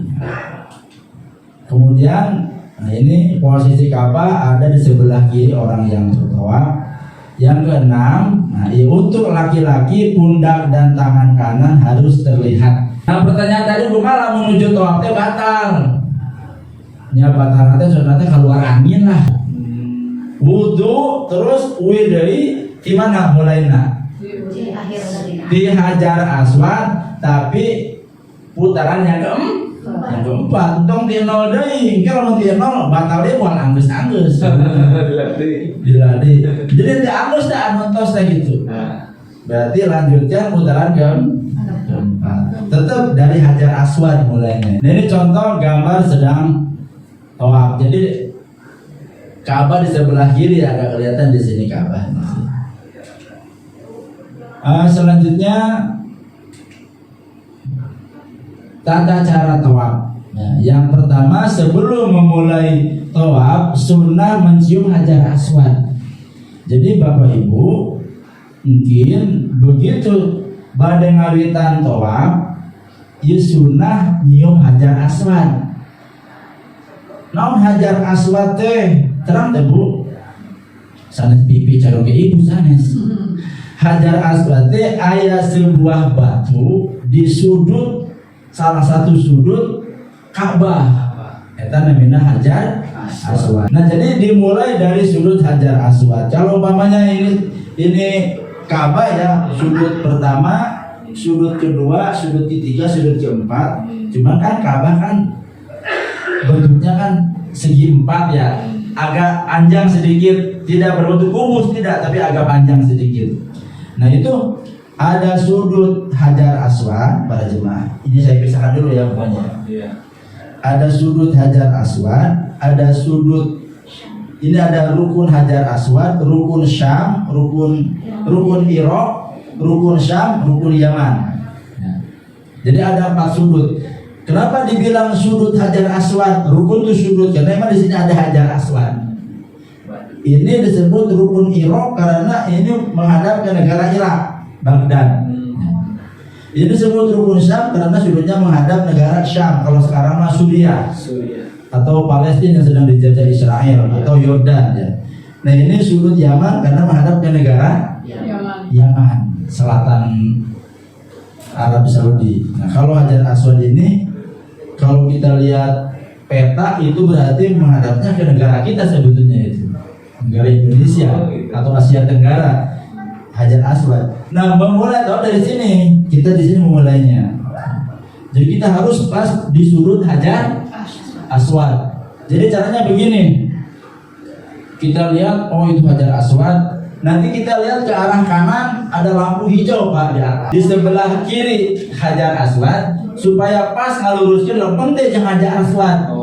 Kemudian nah ini posisi Ka'bah ada di sebelah kiri orang yang bertawaf. Yang keenam, nah untuk laki-laki pundak dan tangan kanan harus terlihat. Nah pertanyaan tadi kumaha menuju tawaf teh batal. Ya batal nanti soalnya keluar angin lah. Wudu terus widai di mana mulainya? Di Hajar Aswad, tapi putaran yang keempat. Tong di 0 deui, kalau di 0 batal deui moal anggeus-anggeus. Diladi. Jadi di anggeus da nontos teh gitu. Berarti lanjutkan putaran keempat. Tetap dari Hajar Aswad mulainya. Nah, ini contoh gambar sedang tawaf. Jadi Ka'bah di sebelah kiri agak kelihatan di sini Ka'bah. Selanjutnya tata cara tawaf. Nah, yang pertama sebelum memulai tawaf sunnah mencium Hajar Aswad. Jadi Bapak Ibu mungkin begitu badai ngawitan tawaf, ieu sunnah nyium Hajar Aswad. Naon Hajar Aswad teh? Terang teh Bu. Sanes pipi caroge ibu sanes. Hajar Aswad teh aya sebuah batu di sudut salah satu sudut Ka'bah. Eta namina Hajar Aswad. Nah, jadi dimulai dari sudut Hajar Aswad. Kalau umpamanya ini Ka'bah ya, sudut pertama, sudut kedua, sudut ketiga, sudut keempat. Cuma kan Ka'bah kan bentuknya kan segi 4 ya. Agak panjang sedikit, tidak berbentuk kubus tidak, tapi agak panjang sedikit. Nah itu ada sudut Hajar Aswad para jemaah. Ini saya pisahkan dulu ya pokoknya. Ada sudut Hajar Aswad, ada sudut Ini ada rukun Hajar Aswad, rukun Syam, rukun Iraq, rukun Syam, rukun Yaman. Ya. Jadi ada 4 sudut. Kenapa dibilang sudut Hajar Aswad? Rukun itu sudut karena memang di sini ada Hajar Aswad. Ini disebut rukun Iraq karena ini menghadap ke negara Irak, Baghdad. Ini disebut rukun Syam karena sudutnya menghadap negara Syam. Kalau sekarang mah Suriah. Atau Palestina yang sedang dijajah Israel atau Yordan ya. Nah ini sudut Yaman karena menghadap ke negara Yaman, selatan Arab Saudi. Nah kalau Hajar Aswad ini kalau kita lihat peta itu berarti menghadapnya ke negara kita sebetulnya itu, negara Indonesia atau Asia Tenggara. Hajar Aswad. Nah memulai tahu dari sini, kita di sini memulainya. Jadi kita harus pas di sudut Hajar Aswad. Jadi caranya begini. Kita lihat, oh itu Hajar Aswad. Nanti kita lihat ke arah kanan ada lampu hijau Pak di atas. Di sebelah kiri Hajar Aswad supaya pas ngaluruskan lempeng teh yang Hajar Aswad.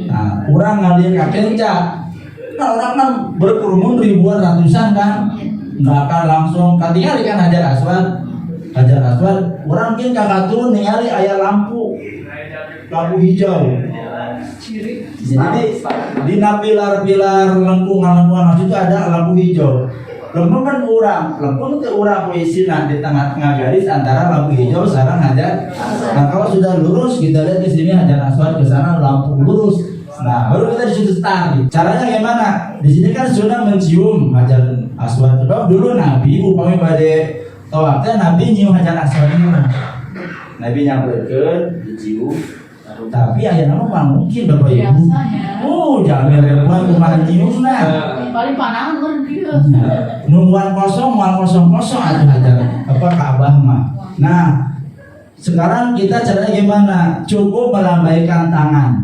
Nah, orang ngalir kakenca. Nah, orang kan berkerumun ribuan ratusan kan. Nggak akan langsung katingali kan Hajar Aswad. Hajar Aswad orang mungkin kakak turun ningali aya lampu hijau. Jadi di pilar-pilar lengkungan itu ada lampu hijau. Lempeng kan lempeng itu urang puisi nanti tengah-tengah garis antara lampu hijau sareng Hajar. Nah kalau sudah lurus kita lihat di sini Hajar Aswad ke sana lampu lurus. Nah baru kita di situ start. Caranya gimana? Di sini kan sudah mencium Hajar Aswad. Sebab dulu Nabi upami bade tawafnya Nabi nyium Hajar Aswad ini. Nabi nyamperkeun dicium. Tapi ayah nama mungkin Bapak Ibu. Oh, jangan repot kumaha nyium nah. Paling panangan kan kieu. Nungguan kosong atuh Hajar apa Ka'bah mah. Nah, sekarang kita caranya gimana? Cukup melambaikan tangan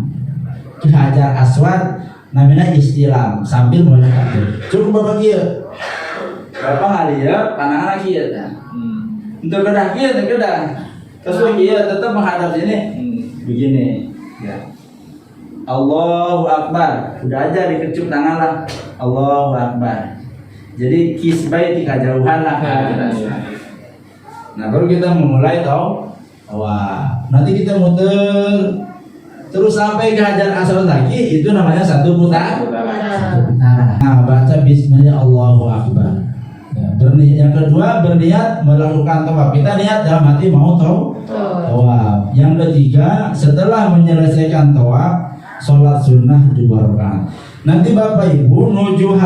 ke Hajar Aswad namanya istilam sambil menghadap. Cukup Bapak kieu. Bapak ngalieu panangan kieu tah. Untuk kedah kieu teh kedah. Terus kieu tetap menghadap sini. Begini ya. Allahu Akbar. Udah aja dikecup tangan lah. Allahu Akbar. Jadi kisbai di kejauhan lah. Nah baru kita memulai tau. Wah, nanti kita muter terus sampai ke Hajar Aswad lagi, itu namanya satu putaran. Nah baca Bismillah Allahu Akbar. Ya, yang kedua berniat melakukan tawaf. Kita niat dalam hati mau tawaf. Yang ketiga setelah menyelesaikan tawaf, sholat sunnah 2 rakaat. Nanti Bapak Ibu nuju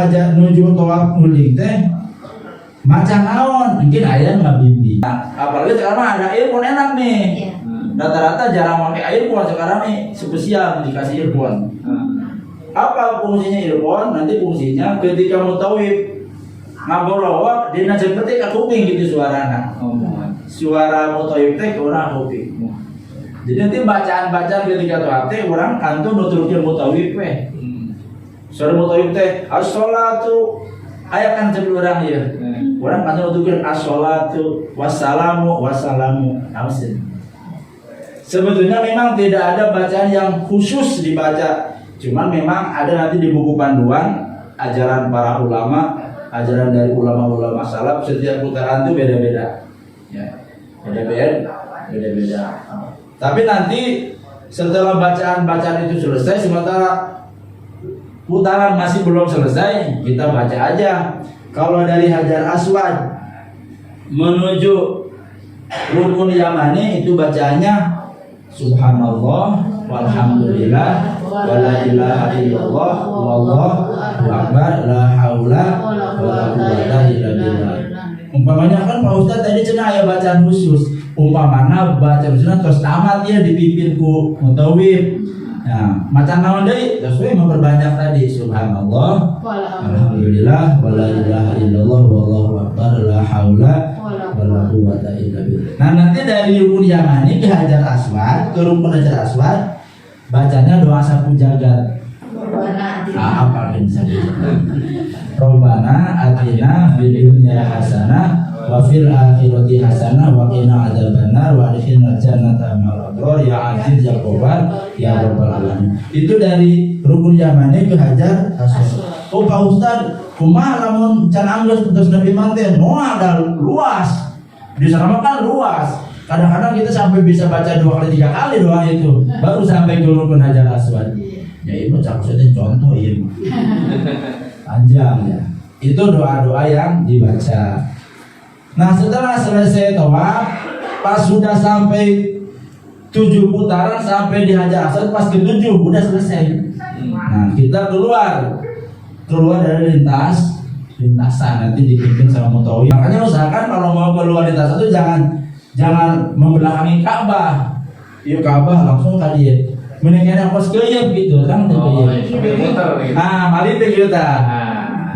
tawaf nguling teh macam naon mungkin ayah nggak bimbing. Nah, apalagi sekarang ada earphone enak nih. Rata-rata jarang pakai earphone sekarang nih, spesial dikasih earphone. Apa fungsinya earphone? Nanti fungsinya ketika mau tawaf ngabolowak dina cepet ka kuping gitu suarana. Suara motoyib teh urang kuping. Jadi nanti bacaan-bacaan ketika tawaf teh urang kantun nuturkeun mutawif we. Suara motoyib teh as-sholatu aya kan cek urang ieu. Urang kantun nuturkeun as-sholatu wassalamu. Ausin. Sebetulnya memang tidak ada bacaan yang khusus dibaca. Cuman memang ada nanti di buku panduan ajaran para ulama, ajaran dari ulama-ulama salaf, setiap putaran itu beda-beda. Ya, beda-beda. Tapi nanti setelah bacaan-bacaan itu selesai, sementara putaran masih belum selesai, kita baca aja. Kalau dari Hajar Aswad menuju rukun Yamani itu bacaannya Subhanallah walhamdulillah wala ilaha illallah wallahu akbar la haula wala quwwata illa billah. Umpamanya kan Pak Ustaz tadi cenah aya bacaan khusus. Umpamana bacaan khususna tos tamat ya dipimpin ku mutawif. Nah, macam naon deui? Sesuai memperbanyak tadi subhanallah alhamdulillah wala ilaha illallah wallahu akbar la haula wala quwwata illa billah. Nah, nanti dari rukun Yamani ke Hajar Aswad, ke rukun Hajar Aswad bacanya doa sapu jagat. Apa yang bisa Rabbana atina fid dunya hasanah wa fil akhirati hasanah wa qina adzabannar wa adkhilna jannata ma'al abrar ya aziz ya ghaffar ya rabbal alamin. Itu dari rukun Yamani ke Hajar Aswad. Oh Pak Ustad, kumaha lamun can anggeus putus nepi manten, moal ada luas. Di sana kan luas. Kadang-kadang kita sampai bisa baca 2 kali 3 kali doa itu, baru sampai ke rukun Hajar Aswad. Ya itu maksudnya contoh ya. Panjang ya. Itu doa-doa yang dibaca. Nah setelah selesai tawaf, pas sudah sampai 7 putaran sampai di Hajar Aswad, pas ke-7 udah selesai. Nah kita keluar dari lintasan, nanti dipimpin sama Mutawi. Makanya usahakan kalau mau keluar lintasan itu jangan membelakangi Ka'bah. Yuk Ka'bah langsung tadi menengahnya pas keyep gitu kan. Nah mari kita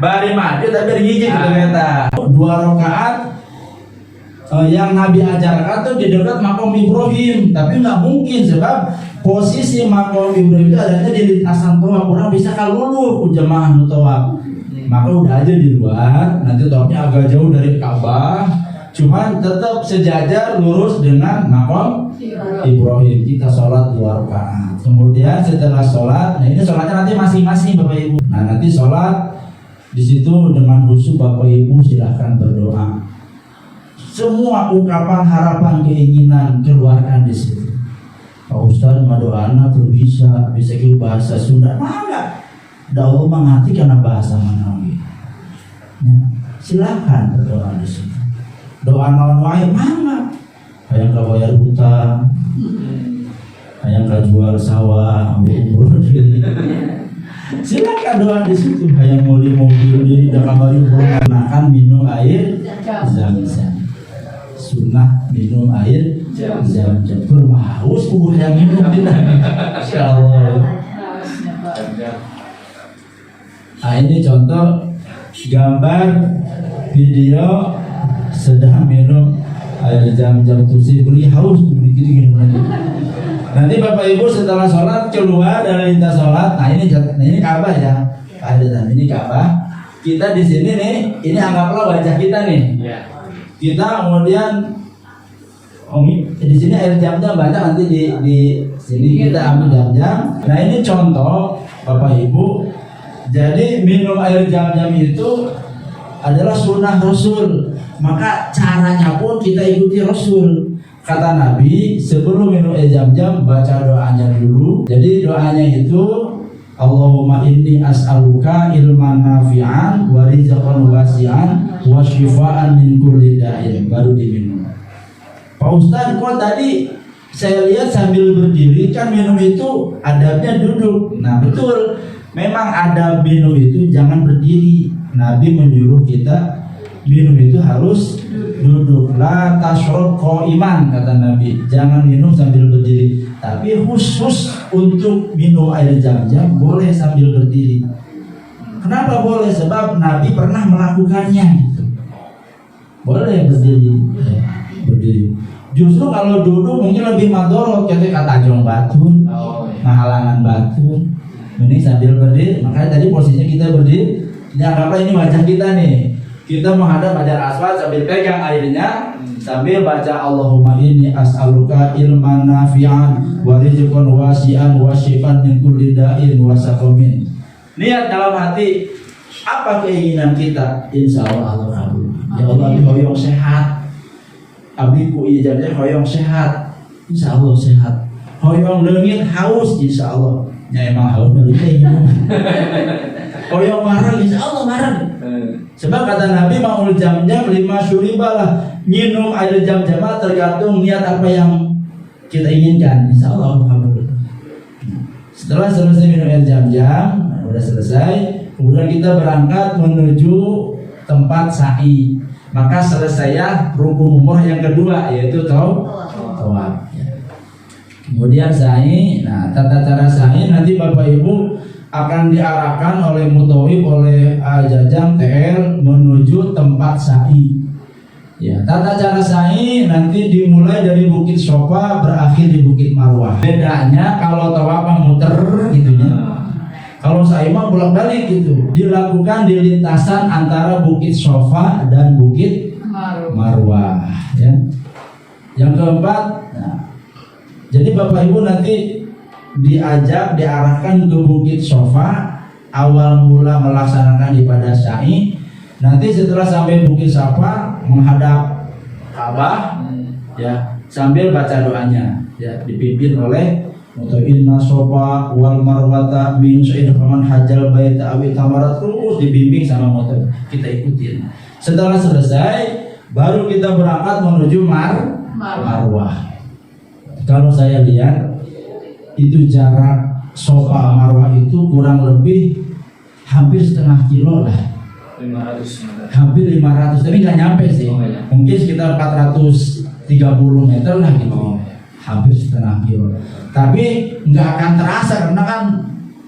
bari mati tapi gigi ternyata 2 rakaat yang Nabi ajarkan tuh di dekat makom Ibrahim, tapi nggak mungkin sebab posisi makom Ibrahim itu adanya di lintasan tawaf, kurang bisa kalulu jemaah tawaf. Maka udah aja di luar, nanti tawafnya agak jauh dari Ka'bah, cuman tetap sejajar lurus dengan makom Ibrahim. Kita sholat 2 rakaat. Kemudian setelah sholat, nah ini sholatnya nanti masing-masing Bapak Ibu. Nah nanti sholat di situ dengan khusyuk Bapak Ibu silahkan berdoa. Semua ungkapan harapan keinginan keluarkan di situ. Pak Ustaz madoana berbisa bisa ke bahasa Sunda. Enggak. Allah mengerti karena bahasa Manawi. Ya, silakan berdoa di situ. Doa naon wae mangga. Hayang ka bayar hutang. Hayang ka jual sawah, umur diri. Silakan doa di situ. Hayang meuli mobil diri da kamari gunakan minum air zam-zam. Sunnah minum air zam-zam. Haus kudu hayang minum kita. Insyaallah. Nah ini contoh gambar video sedang minum air zam-zam tusi beli haus gini. Nanti Bapak Ibu setelah sholat keluar dari lintas sholat. Nah ini Ka'bah ya. Ini Ka'bah. Kita di sini nih, ini anggaplah wajah kita nih. Kita kemudian di sini air zam-zam banyak, nanti di sini kita ambil zam-zam. Nah ini contoh Bapak Ibu. Jadi minum air zam-zam itu adalah sunnah Rasul. Maka caranya pun kita ikuti Rasul. Kata Nabi, sebelum minum air zam-zam baca doanya dulu. Jadi doanya itu Allahumma inni as'aluka ilman nafi'an wa rizqan wasi'an wa syifaan min kulli da'in. Baru diminum. Pak Ustaz, kok tadi saya lihat sambil berdiri, kan minum itu adabnya duduk. Nah betul. Memang ada minum itu jangan berdiri. Nabi menyuruh kita minum itu harus duduk. La tashrab qa'iman kata Nabi. Jangan minum sambil berdiri. Tapi khusus untuk minum air zam-zam boleh sambil berdiri. Kenapa boleh? Sebab Nabi pernah melakukannya. Boleh berdiri. Berdiri. Justru kalau duduk mungkin lebih madorot, kayak tajong batu, halangan batu. Ini sambil berdiri, makanya tadi posisinya kita berdiri. Ini anggaplah ini wajah kita nih. Kita menghadap Hajar Aswad sambil pegang airnya, sambil baca Allahumma inni as'aluka ilman nafi'an wa rizqan wasi'an wa syifaan min kulli da'in wa saqamin. Niat dalam hati, apa keinginan kita? Insya Allah Allah kabul. Ya Allah hoyong sehat. Abiku ijazah hoyong sehat. Insya Allah sehat. Hoyong leungit haus insya Allah. Ya emang haus dari hoyong marah insya Allah marah. Sebab kata Nabi maul jam-jam 5 syuribalah. Minum air jam-jam tergantung niat apa yang kita inginkan. Insya Allah kabul. Setelah selesai minum air jam-jam, udah selesai, kemudian kita berangkat menuju tempat sa'i. Maka selesai ya rukun umrah yang kedua, yaitu tawaf. Kemudian sa'i. Nah, tata cara sa'i nanti Bapak Ibu akan diarahkan oleh mutawif, oleh Jajang TL menuju tempat sa'i. Ya, tata cara sa'i nanti dimulai dari Bukit Sofa berakhir di Bukit Marwah. Bedanya kalau tawaf muter gitu ya. Kalau sa'i mah bolak-balik gitu. Dilakukan di lintasan antara Bukit Sofa dan Bukit Marwah ya. Yang keempat, nah, jadi Bapak Ibu nanti diarahkan ke Bukit Sofa awal mula melaksanakan ibadah sa'i. Nanti setelah sampai Bukit Safa menghadap Ka'bah ya, sambil baca doanya ya, dipimpin oleh inna sofa wal marwata min syai'in faman hajjal baita awi tamarat, terus dibimbing sama motor, kita ikutin. Setelah selesai baru kita berangkat menuju Marwah. Kalau saya lihat itu jarak Sofa Marwah itu kurang lebih hampir setengah kilo lah. 500. Hampir 500, tapi nggak nyampe sih. Mungkin sekitar 430 meter lah gitu. Hampir setengah kilo. Tapi nggak akan terasa karena kan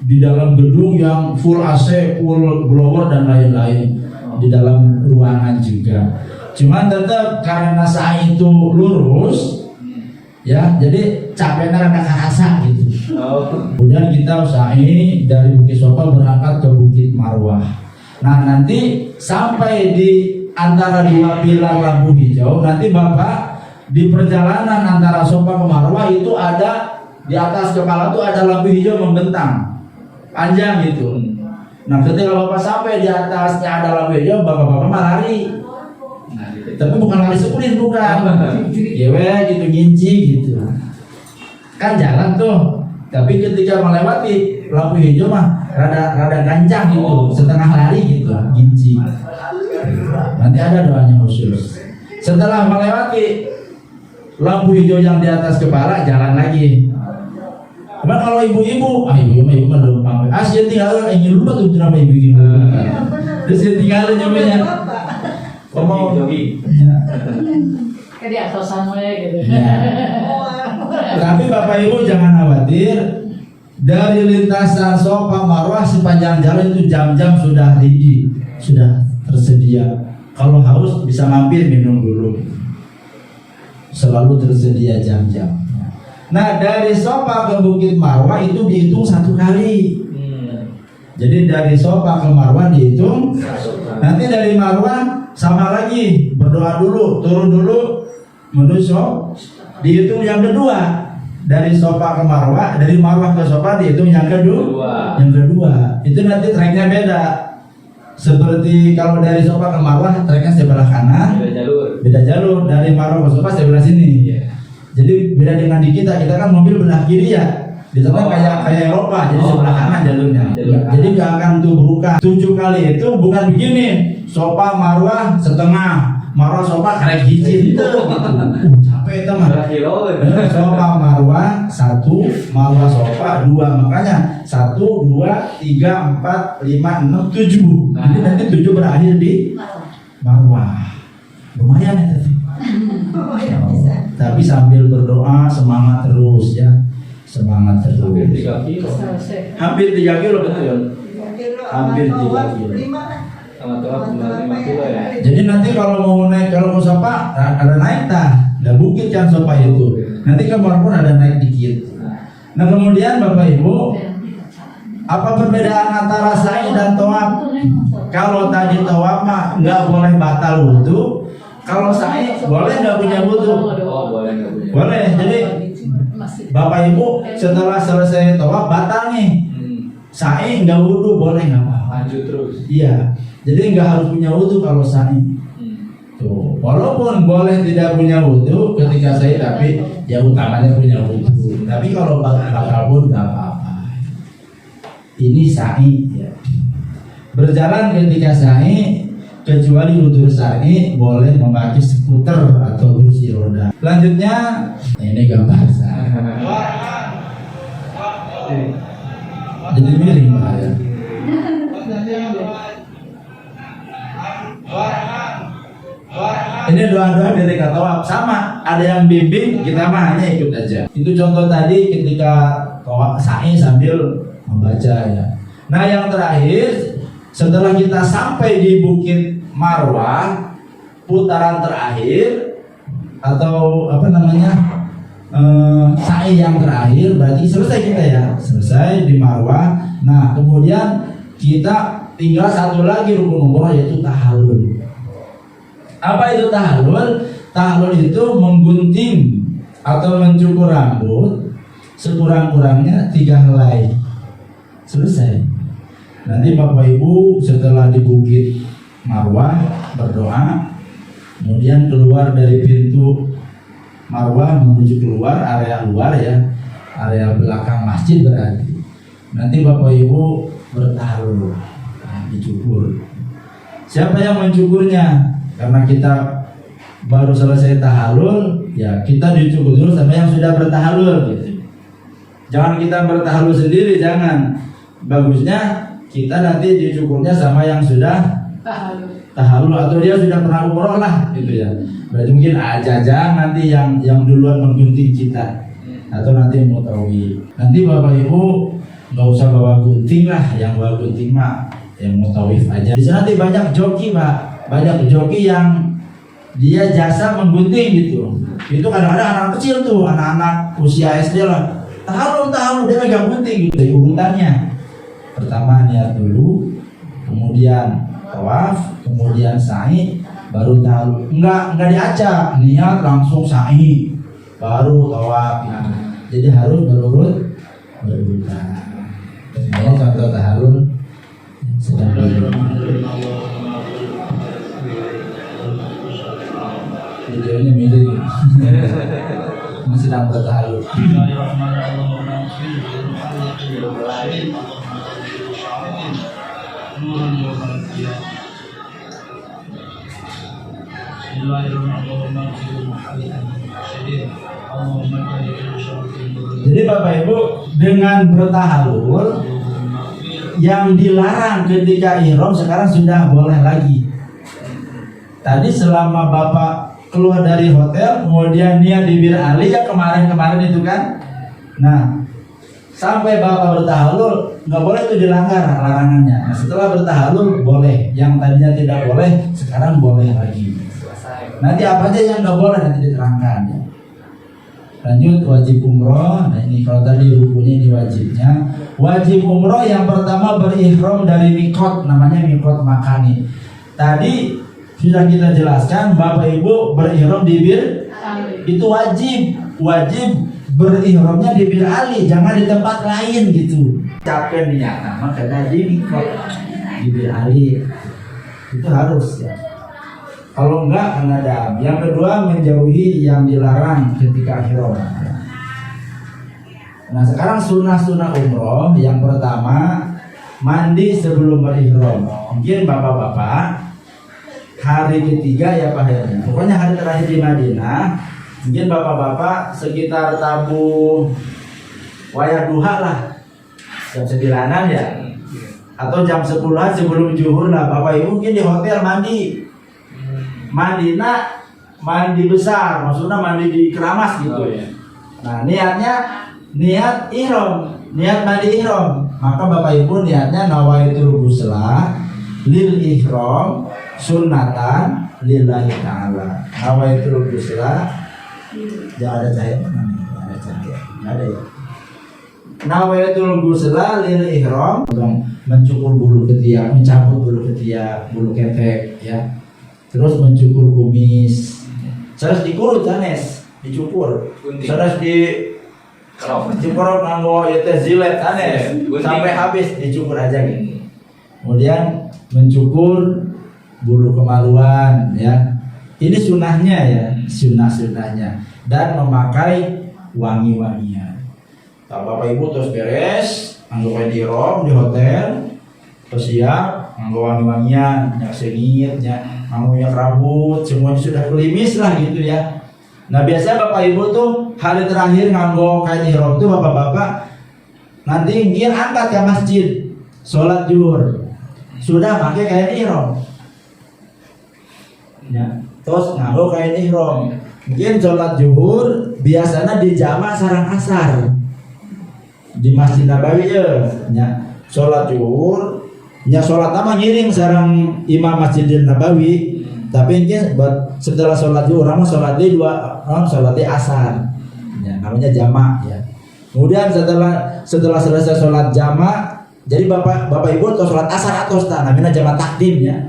di dalam gedung yang full AC, full blower dan lain-lain, di dalam ruangan juga. Cuman tetap karena sa'i itu lurus, ya, jadi capeknya rada kerasa gitu. Kemudian kita sa'i dari Bukit Sofa berangkat ke Bukit Marwah. Nah nanti sampai di antara dua pilar lampu hijau, nanti Bapak di perjalanan antara Sofa ke Marwah itu ada di atas kepala tuh ada lampu hijau membentang panjang gitu. Nah ketika Bapak sampai di atasnya ada lampu hijau, Bapak-bapak mah lari. Tapi bukan lari sprint, bukan. Yewe gitu, nginci gitu. Kan jalan tuh. Tapi ketika melewati lampu hijau mah rada gancang gitu, setengah lari gitu, nginci. Nanti ada doanya khusus. Setelah melewati lampu hijau yang di atas kepala, jalan lagi. Cuman kalau ibu-ibu, ibu mah lupa. Dia tinggal ingin lupa tuh drama ibu-ibu. Terus dia tinggal nyamanya. Ngomong ya. Kayak di atasan gitu. Ya. Tapi Bapak Ibu jangan khawatir. Dari lintasan Sofa Marwah sepanjang jalan itu jam-jam sudah ready, sudah tersedia. Kalau haus bisa mampir minum dulu. Selalu tersedia jam-jam. Nah dari Sofa ke Bukit Marwah itu dihitung satu kali. Jadi dari Sofa ke Marwah dihitung. Nanti dari Marwah sama lagi, berdoa dulu, turun dulu, menuju dihitung yang kedua. Dari Sofa ke Marwah, dari Marwah ke Sofa dihitung yang kedua. Yang kedua, itu nanti treknya beda. Seperti kalau dari Sofa ke Marwah, treknya sebelah kanan, beda jalur. Dari Marwah ke Sofa sebelah sini. Jadi beda dengan di kita kan mobil belah kiri ya. Di sana kayak Eropa, jadi sebelah kanan jalurnya. Jadi nggak akan tuh buka. 7 kali itu bukan begini. Sofa Marwah setengah, Marwah Sofa karek hiji itu. Capek itu mah. Sofa Marwah 1, Marwah Sofa 2. Makanya 1, 2, 3, 4, 5, 6, 7. Jadi nanti 7 berakhir di Marwah. Lumayan ya tadi. Tapi sambil berdoa semangat terus ya. Semangat terus. Hampir 3 kilo betul. Hampir 3 kilo. Jadi nanti kalau mau naik, kalau mau Sofa ada naik ada bukit kan Sofa itu. Nanti ke Marwah pun ada naik dikit. Nah kemudian Bapak Ibu, apa perbedaan antara sa'i dan tawaf? Kalau tadi tawaf mah nggak boleh batal wudu. Kalau sa'i boleh nggak punya wudu? Boleh. Jadi Bapak Ibu setelah selesai tawaf batal nih. Sa'i nggak wudu boleh nggak apa-apa. Lanjut terus. Iya. Jadi nggak harus punya wudu kalau sa'i. Tuh, walaupun boleh tidak punya wudu ketika sa'i, tapi ya utamanya punya wudu. Tapi kalau batal pun nggak apa-apa. Ini sa'i. Ya. Berjalan ketika sa'i, kecuali wudu sa'i boleh memakai skuter atau kursi roda. Selanjutnya, ini gambar sa'i. Jadi miring Pak ya. Ini doa-doa dari tawaf sama, ada yang bimbing, kita mah hanya ikut aja. Itu contoh tadi ketika tawaf sa'i sambil membaca ya. Nah yang terakhir, setelah kita sampai di Bukit Marwah, putaran terakhir atau apa namanya sa'i yang terakhir, berarti selesai kita ya, selesai di Marwah. Nah kemudian kita tinggal satu lagi rukun umroh, yaitu tahallul. Apa itu tahallul? Tahallul itu menggunting atau mencukur rambut sekurang-kurangnya 3 helai. Selesai. Nanti Bapak Ibu setelah di Bukit Marwah berdoa, kemudian keluar dari pintu Marwah menuju keluar area luar ya, area belakang masjid berarti. Nanti Bapak Ibu bertahlul, dicukur. Siapa yang mencukurnya? Karena kita baru selesai tahalul, ya kita dicukur dulu sama yang sudah bertahalul gitu. Jangan kita bertahalul sendiri, jangan. Bagusnya kita nanti dicukurnya sama yang sudah tahalul atau dia sudah pernah umroh lah gitu ya. Berarti mungkin aja nanti yang duluan menggunting kita atau nanti mutawi. Nanti Bapak Ibu nggak usah bawa gunting lah, yang bawa gunting mah yang mutawif aja. Di sana nanti banyak joki Pak, banyak joki yang dia jasa menggunting gitu. Itu kadang-kadang anak kecil tuh, anak-anak usia SD lah. Tahalul dia megang gunting gitu. Urutannya pertama niat dulu, kemudian tawaf, kemudian sa'i, baru tahalul. Enggak diacak, niat langsung sa'i, baru tawaf. Jadi harus berurutan. Ini contoh tahalul sedang videonya miring. Sedang bertahalul. Jadi Bapak Ibu dengan bertahalul yang dilarang ketika ihram sekarang sudah boleh lagi. Tadi selama Bapak keluar dari hotel kemudian niat di Bir Ali ya kemarin itu kan. Nah, sampai Bapak bertahalul nggak boleh itu dilanggar larangannya. Nah, setelah bertahalul boleh, yang tadinya tidak boleh sekarang boleh lagi. Nanti apa aja yang nggak boleh nanti diterangkan ya. Lanjut wajib umroh. Nah ini kalau tadi rukunnya ini wajibnya. Wajib umroh yang pertama berihram dari mikot, namanya mikot makani. Tadi sudah kita jelaskan Bapak Ibu berihram di Bir itu wajib berihramnya di Bir Ali, jangan di tempat lain gitu. Capek niat nama karena di mikot di Bir Ali itu harus ya. Kalau enggak mengadam. Yang kedua menjauhi yang dilarang ketika ihram. Nah sekarang sunnah umroh yang pertama mandi sebelum berihram. Mungkin bapak-bapak hari ketiga ya Pak Herna. Pokoknya hari terakhir di Madinah. Mungkin bapak-bapak sekitar tabu wayah duha lah, jam 9-an ya, atau jam 10-an sebelum zuhur lah. Bapak Ibu mungkin di hotel mandi. Mandinya mandi besar, maksudnya mandi di keramas gitu ya. Nah niat ihram, niat mandi ihram. Maka Bapak Ibu niatnya nawaitul ghusla lil ihram sunnatan lillahi ta'ala. Nawaitul ghusla, jangan ada cahaya mana nih? Ada cahaya, nggak ada ya. Nawaitul ghusla lil ihram, mencukur bulu ketiak, mencabut bulu ketiak, bulu ketek ya. Terus mencukur kumis, terus dikurut sanes, dicukur, terus dicukur nganggo ya teh zilet sanes, sampai habis dicukur aja gitu. Kemudian mencukur bulu kemaluan ya, ini sunnahnya ya, sunnahnya, dan memakai wangi-wangian. Bapak Ibu terus beres, nganggo kain ihram di hotel, terus siap nganggo wangi-wangian, nyak sengit, nganggo minyak rambut, semuanya sudah kelimis lah gitu ya. Nah biasa Bapak Ibu tuh hari terakhir nganggo kain ihram tuh bapak-bapak nanti mungkin angkat ke masjid, sholat zuhur sudah pakai kain ihram. Ya, terus nganggo kain ihram. Mungkin sholat zuhur biasanya di jamak sareng asar di Masjid Nabawi ya. Sholat zuhur nya sholat nama ngiring sareng imam Masjidil Nabawi, tapi ini setelah sholat zuhur orang sholat di dua sholat di asar ya, namanya jamak ya. Kemudian setelah selesai sholat jamak, jadi bapak ibu atau sholat asar atau namanya jamak takdim ya.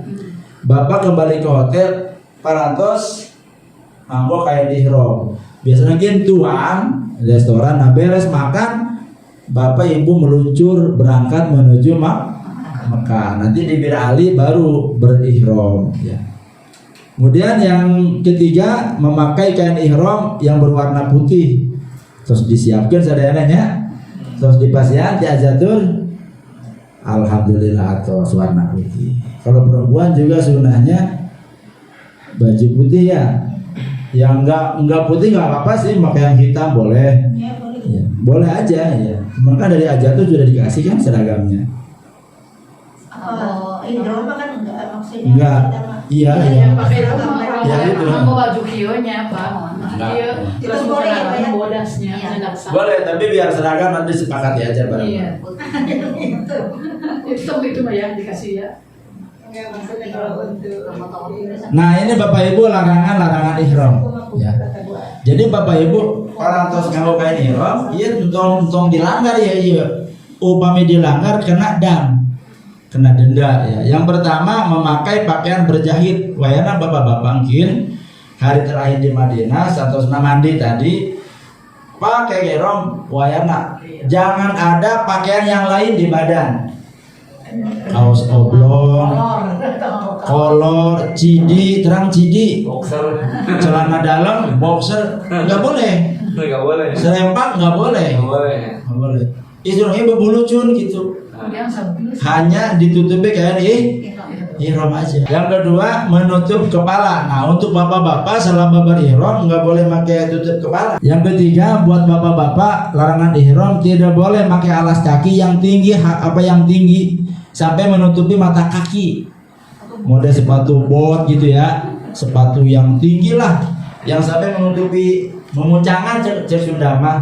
Bapak kembali ke hotel parantos nganggo kain ihram. Biasanya kan tuang restoran, nah beres makan bapak ibu meluncur berangkat menuju Mekah. Nanti di Bir Ali baru berihram ya. Kemudian yang ketiga memakai kain ihram yang berwarna putih. Terus disiapkan sadayananya. Terus dipasihan diajatur alhamdulillah atau warna putih. Kalau perempuan juga sunahnya baju putih ya. Yang enggak putih enggak apa-apa sih, pakai yang hitam boleh. Ya, boleh aja ya. Maka dari ajatur sudah dikasih kan seragamnya. Oh, ihram kan enggak maksudnya. Enggak. Iya, iya. Yang pakai rumah Ya, itu. mau baju kionya Pak. Enggak. Iya. Itu boleh ya, Pak, ya? Bodasnya. Iya. Enak sama. Boleh, tapi biar seragam nanti sepakati aja bareng. Iya. Itu. Itu mah ya dikasih ya. Enggak maksudnya kalau untuk Nah, ini Bapak Ibu larangan ihram ya. Jadi Bapak Ibu orang tos nganggo kain ihram, ieu tong dilanggar ya ieu. Upami dilanggar kena kena denda ya. Yang pertama memakai pakaian berjahit. Wayana bapak-bapak mungkin hari terakhir di Madinah santos mandi tadi pakai ihram wayana. Jangan ada pakaian yang lain di badan. Kaos oblong, kolor, cidi, celana dalam, boxer, nggak boleh. Serempak nggak boleh. Nggak boleh. Istilahnya berbulucun gitu. Hanya ditutupi kayak ihram aja. Yang kedua menutup kepala. Nah untuk bapak-bapak selama berihram nggak boleh pakai tutup kepala. Yang ketiga buat bapak-bapak larangan ihram tidak boleh pakai alas kaki yang tinggi yang tinggi sampai menutupi mata kaki. Model sepatu bot gitu ya, sepatu yang tinggi lah, yang sampai menutupi memuncangan cek Sunda mah.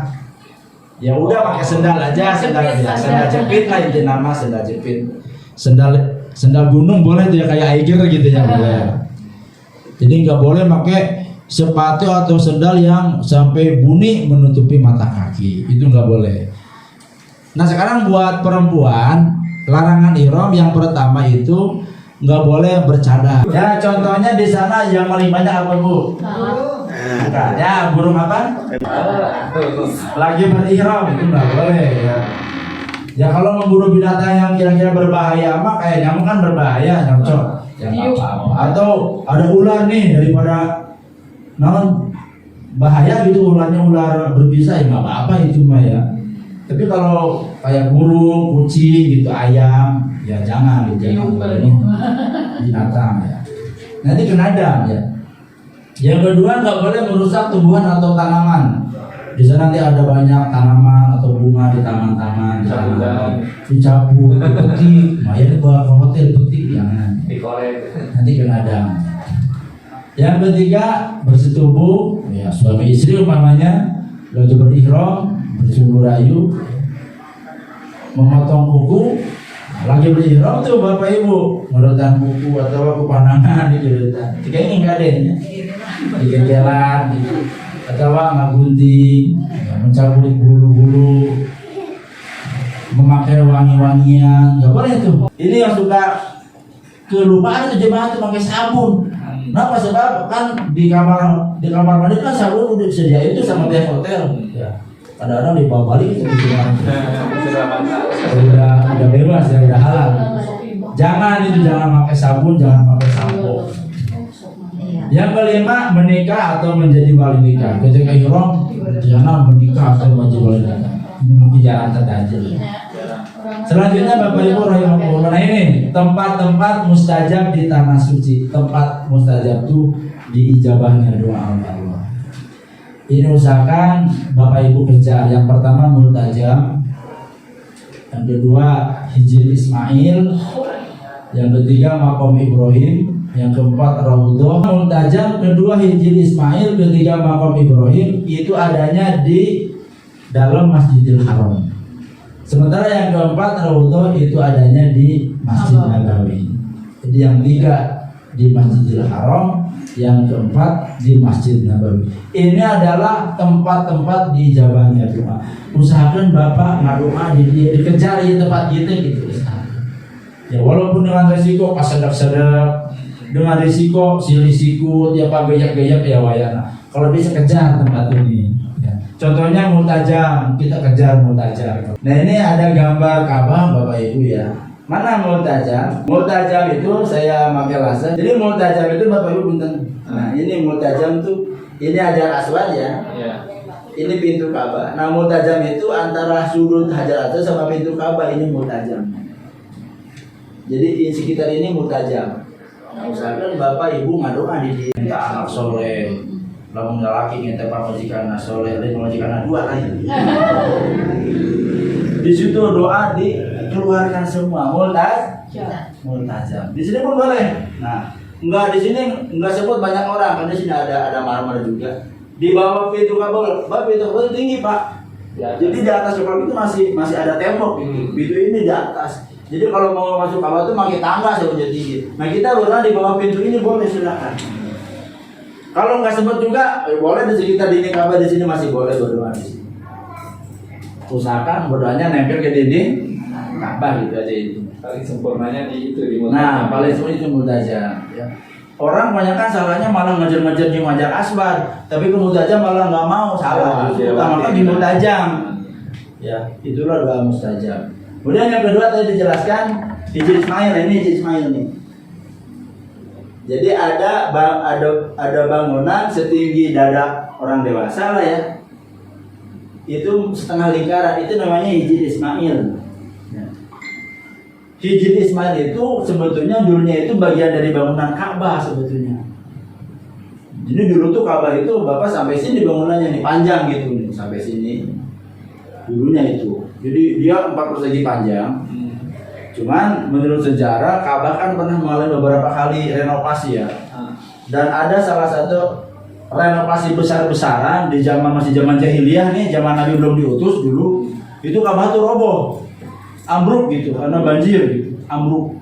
Ya udah pakai sendal aja, sendal jepit lah itu nama sendal jepit. Sendal gunung boleh tuh ya kayak Aiger gitu ya boleh. Jadi nggak boleh pakai sepatu atau sendal yang sampai bunyi menutupi mata kaki, itu nggak boleh. Nah sekarang buat perempuan larangan ihram yang pertama itu nggak boleh bercadar. Ya contohnya di sana yang paling banyak apa Bu? Bukan ya burung apa? Lagi berihram itu nggak boleh ya. Ya kalau memburu binatang yang kira-kira berbahaya mah kayak nyamuk kan berbahaya nyocok. Ya nggak apa-apa. Atau ada ular nih daripada bahaya gitu ularnya ular berbisa ya nggak apa-apa itu mah ya. Tapi kalau kayak burung, kucing gitu, ayam, ya jangan ini binatang ya. Nanti kena dam ya. Yang kedua nggak boleh merusak tumbuhan atau tanaman. Di sana nanti ada banyak tanaman atau bunga di taman-taman, dicabut, dipetik, makanya ke hotel petik jangan. Nanti kena dam. Yang ketiga bersetubuh, ya suami istri umpamanya lagi berihram. Bersungguh rayu memotong kuku lagi berihram tuh bapak ibu meretan kuku atau kepanangan gitu jika ini nggak ada ya digegelan gitu atau ngagunting mencabut bulu-bulu memakai wangi-wangian nggak boleh tuh. Ini yang suka kelupaan tuh jemaah tuh pakai sabun. Kenapa? Sebab kan di kamar mandi kan sabun udah disediain itu sama pihak hotel ya. Kadang-kadang dibawa balik itu udah bebas ya udah halal. Jangan pakai sabun, jangan pakai sampo. Yang kelima menikah atau menjadi wali nikah. Ketika ihram jangan menikah atau menjadi wali nikah. Ini mungkin jarang terjadi. Selanjutnya Bapak Ibu rahimahullah, nah ini tempat-tempat mustajab di tanah suci. Tempat mustajab itu diijabahnya doa Allah. Ini usahakan Bapak Ibu kejar. Yang pertama multajam, yang kedua Hijr Ismail, yang ketiga Maqam Ibrahim, yang keempat Raudhah. Multajam kedua Hijr Ismail, ketiga Maqam Ibrahim itu adanya di dalam Masjidil Haram. Sementara yang keempat Raudhah itu adanya di Masjid Nabawi. Jadi yang tiga di Masjidil Haram, yang keempat di Masjid Nabawi. Ini adalah tempat-tempat dijabahnya doa. Usahakan Bapak ngadoa dikejar di tempat kita gitu. Ya walaupun dengan risiko pas sedap-sedap, dengan risiko risiko ya Pak gejak-gejak ya wayana. Kalau bisa kejar tempat ini. Ya. Contohnya multajam, kita kejar multajam. Nah ini ada gambar Ka'bah Bapak Ibu ya. Mana multajam? Multajam itu saya pakai laser. Jadi multajam itu Bapak Ibu punten. Nah, ini multajam tuh ini Hajar Aswad ya. Iya. Ini pintu Ka'bah. Nah, multajam itu antara sudut Hajar Aswad sama pintu Ka'bah, ini multajam. Jadi di sekitar ini multajam. Nah, usahakan Bapak Ibu ngadoa di minta anak soleh. Lamun lelaki ngente pamajikan soleh, dan pamajikan dua lain. Di situ doa dikeluarkan semua multajam. Di sini pun boleh. Nah, enggak di sini enggak sebut banyak orang, karena di sini ada marmer juga. Di bawah pintu Ka'bah, pintu Ka'bah tinggi Pak. Ya, Jadi di atas Ka'bah itu masih ada tembok. Pintu ini di atas. Jadi kalau mau masuk Ka'bah itu pakai tangga sebenarnya tinggi. Nah, kita berdoa di bawah pintu ini boleh, silakan. Kalau nggak sebut juga boleh di sekitar dinding Ka'bah, di sini masih boleh berdoa di sini. Usahakan berdoanya nempel ke dinding Ka'bah gitu aja itu. Paling sempurnanya di itu di Nah, paling sempurna itu multajam ya. Orang kebanyakan salahnya malah ngejar-ngejar di Hajar Aswad, tapi ke multajam malah nggak mau, salah. Utamakan di multajam. Ya, itulah doa mustajab. Kemudian yang kedua tadi dijelaskan Hijr Ismail, ini Hijr Ismail nih. Jadi ada bangunan setinggi dada orang dewasa lah ya. Itu setengah lingkaran, itu namanya Hijr Ismail. Ya. Hijr Ismail itu sebetulnya dulunya itu bagian dari bangunan Ka'bah sebetulnya. Jadi dulu tuh Ka'bah itu Bapak sampai sini bangunannya nih, panjang gitu nih, sampai sini. Dulunya itu. Jadi dia 4 persegi panjang. Cuman menurut sejarah Ka'bah kan pernah mengalami beberapa kali renovasi ya. Dan ada salah satu renovasi besar-besaran di masih zaman jahiliyah nih, zaman Nabi belum diutus dulu, itu Ka'bah tuh roboh, ambruk gitu karena banjir gitu, ambruk.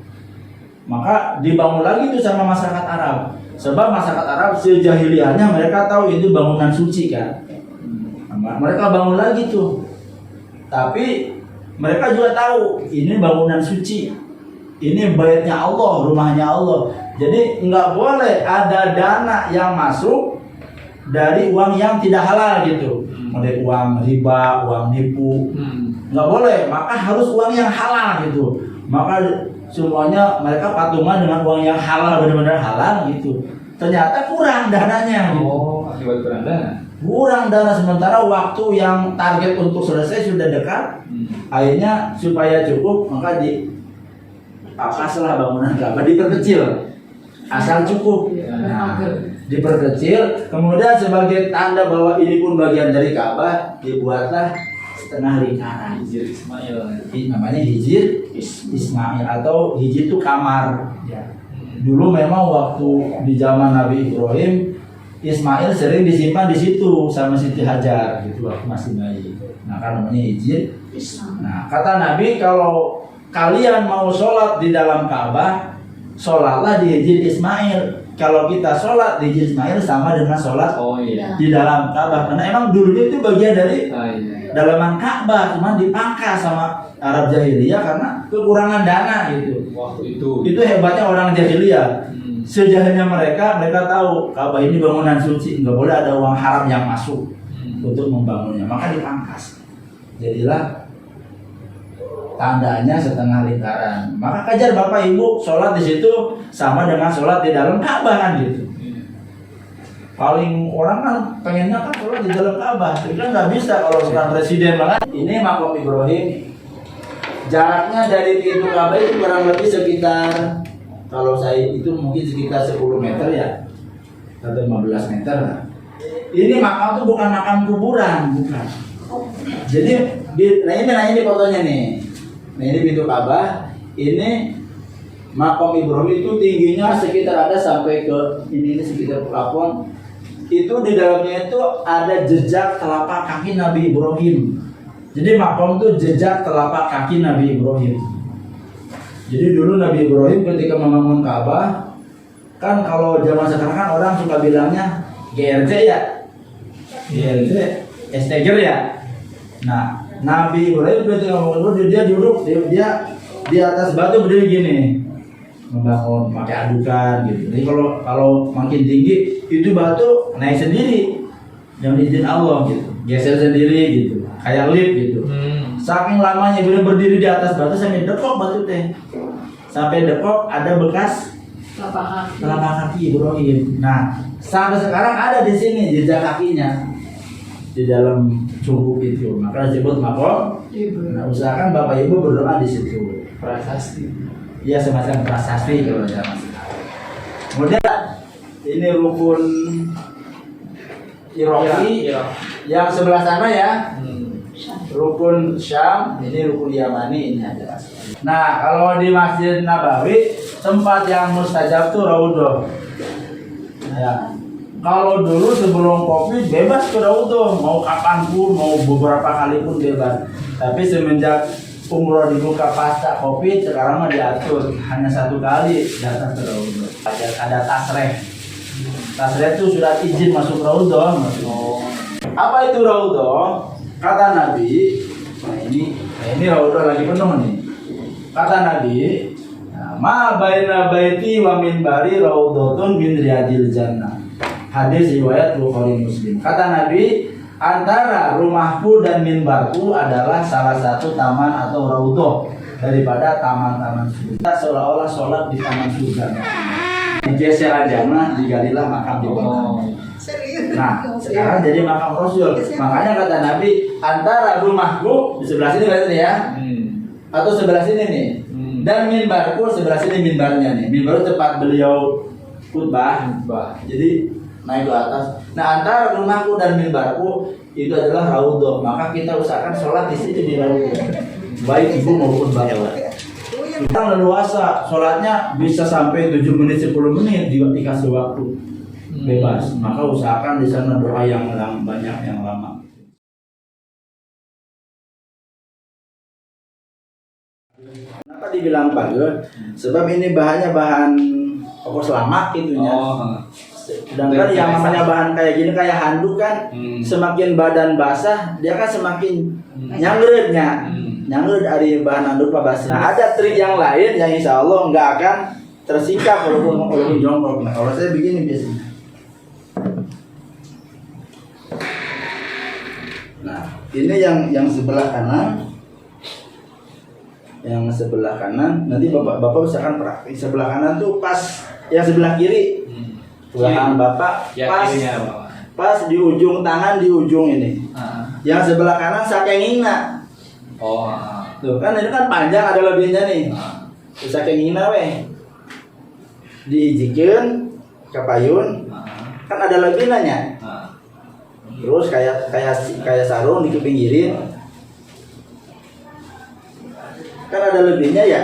Maka dibangun lagi itu sama masyarakat Arab. Sebab masyarakat Arab sejahiliyahnya mereka tahu itu bangunan suci kan. Mereka bangun lagi tuh. Tapi mereka juga tahu ini bangunan suci. Ini baitnya Allah, rumahnya Allah. Jadi nggak boleh ada dana yang masuk dari uang yang tidak halal gitu. Mulai uang riba, uang nipu. Nggak boleh, maka harus uang yang halal gitu. Maka semuanya mereka patungan dengan uang yang halal, benar-benar halal gitu. Ternyata kurang dananya gitu. Oh, akibat kurang dana. Kurang dana, sementara waktu yang target untuk selesai sudah dekat. Akhirnya supaya cukup maka dipangkaslah bangunan Ka'bah, diperkecil asal cukup. Nah, diperkecil, kemudian sebagai tanda bahwa ini pun bagian dari Ka'bah dibuatlah setengah lingkaran. Hijr Ismail. Namanya Hijr Ismail atau Hijr itu kamar. Ya. Dulu memang waktu di zaman Nabi Ibrahim, Ismail sering disimpan di situ sama Siti Hajar gitu waktu masih bayi. Nah, kan namanya Hijr. Nah, kata Nabi kalau kalian mau sholat di dalam Ka'bah, sholatlah di Hijr Ismail. Kalau kita sholat di Hijr Ismail sama dengan sholat di dalam Ka'bah. Karena emang dulunya itu bagian dari dalaman Ka'bah, cuma dipangkas sama Arab jahiliyah karena kekurangan dana gitu. Waktu itu. Itu hebatnya orang jahiliyah. Sejahilnya mereka tahu Ka'bah ini bangunan suci, nggak boleh ada uang haram yang masuk untuk membangunnya, maka dipangkas. Jadilah tandanya setengah lingkaran. Maka kejar Bapak Ibu sholat di situ sama dengan sholat di dalam Ka'bah kan gitu. Paling orang kan pengennya kan sholat di dalam Ka'bah, tapi kan nggak bisa kalau bukan presiden banget. Ini Maqam Ibrahim, jaraknya dari pintu Ka'bah itu kurang lebih sekitar, kalau saya itu mungkin sekitar 10 meter ya, atau 15 meter lah. Ini makam tuh bukan makam kuburan, bukan. Jadi nah ini fotonya nih. Nah ini pintu Ka'bah, ini makam Ibrahim itu tingginya sekitar ada sampai ke ini sekitar plafon. Itu di dalamnya itu ada jejak telapak kaki Nabi Ibrahim. Jadi makam itu jejak telapak kaki Nabi Ibrahim. Jadi dulu Nabi Ibrahim ketika membangun Ka'bah, kan kalau zaman sekarang kan orang suka bilangnya GRC ya, GRC, Esteger ya. Nah, Nabi Ibrahim ketika membangun dia duduk, dia di atas batu berdiri gini, membangun pakai adukan gitu. Jadi kalau makin tinggi itu batu naik sendiri, yang izin Allah gitu, geser sendiri gitu, kayak lift gitu. Saking lamanya beliau berdiri di atas batu sampai dekok batu teh. Sampai dekok ada bekas telapak kaki Ibrahim. Nah, sampai sekarang ada di sini jejak kakinya di dalam cungkup itu. Maka disebut makom. Nah, usahakan Bapak Ibu berdoa di situ. Prasasti. Ya, semacam prasasti kalau zaman sekarang. Kemudian ini rukun Iraqi yang sebelah sana ya. Rukun Syam, ini rukun Yamani ini ada. Nah, kalau di Masjid Nabawi tempat yang mustajab tuh Raudhah. Ya. Kalau dulu sebelum Covid bebas ke Raudhah, mau kapanpun, mau beberapa kali pun bebas. Tapi semenjak umroh dibuka pasca Covid, sekarang mah diatur hanya 1 kali datang ke Raudhah. Ada tasreh. Tasreh itu surat izin masuk Raudhah. Apa itu Raudhah? Kata Nabi, nah ini Raudhah lagi penuh nih. Kata Nabi, ma baina baiti wa minbari raudhatun min riyadil jannah. Hadis riwayat Bukhari Muslim. Kata Nabi, antara rumahku dan minbarku adalah salah satu taman atau raudhah daripada taman-taman surga. Seolah-olah sholat di taman surga. Digeser aja, digalilah makam di bawah. Serius. Nah, sekarang jadi makam Rasul. Makanya kata Nabi, antara rumahku di sebelah sini berarti ya, atau sebelah sini nih, dan minbarku sebelah sini minbarnya nih. Minbar tempat beliau khutbah. Jadi naik ke atas. Nah, antara rumahku dan minbarku itu adalah Raudhah. Maka kita usahakan sholat di situ di Raudhah. Baik ibu maupun bapak. Kita leluasa, sholatnya bisa sampai 7 menit 10 menit dikasih waktu. Bebas, maka usahakan di sana doa yang banyak, yang lama. Kenapa dibilang pagar? Sebab ini bahannya bahan pokok selamat itunya. Sedangkan yang namanya bahan kayak gini kayak handuk kan, semakin badan basah dia kan semakin nyanggeretnya. Nyangger dari bahan handuk basah. Nah, ada trik yang lain yang insya Allah nggak akan tersikap walaupun jongkok. Nah, kalau saya begini biasanya. Nah, ini yang sebelah kanan. Yang sebelah kanan, nanti Bapak usahakan praktik. Sebelah kanan tuh pas, yang sebelah kiri. Sebelah kanan Bapak pas di ujung tangan, di ujung ini. Yang sebelah kanan sakengina. Tuh kan ini kan panjang, ada lebihnya nih. Sakengina weh. Diijikeun ke payun. Kan ada lebihnya. Terus kayak sarung dikepinggirin. Kan ada lebihnya ya.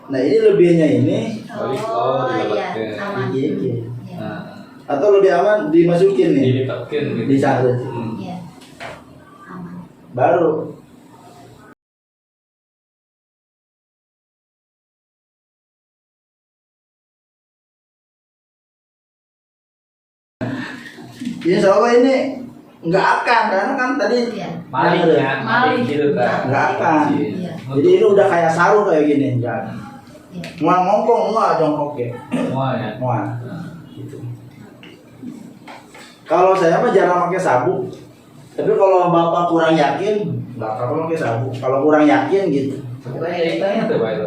Nah ini lebihnya ini. Iya, aman. Atau lebih aman dimasukin nih. Disangkut. Iya. Aman. Baru. Insya Allah ini nggak akan, karena kan tadi Maling gitu kan. nggak akan. Iya. Jadi ini udah kayak sarung kayak gini, jangan. Iya. Mual ngongkong, mual jongkok ya. Semuanya. Mual. Gitu. Kalau saya mah jarang pakai sabuk. Tapi kalau Bapak kurang yakin, nggak apa-apa pakai sabuk. Kalau kurang yakin gitu. Jahitannya tuh Pak itu.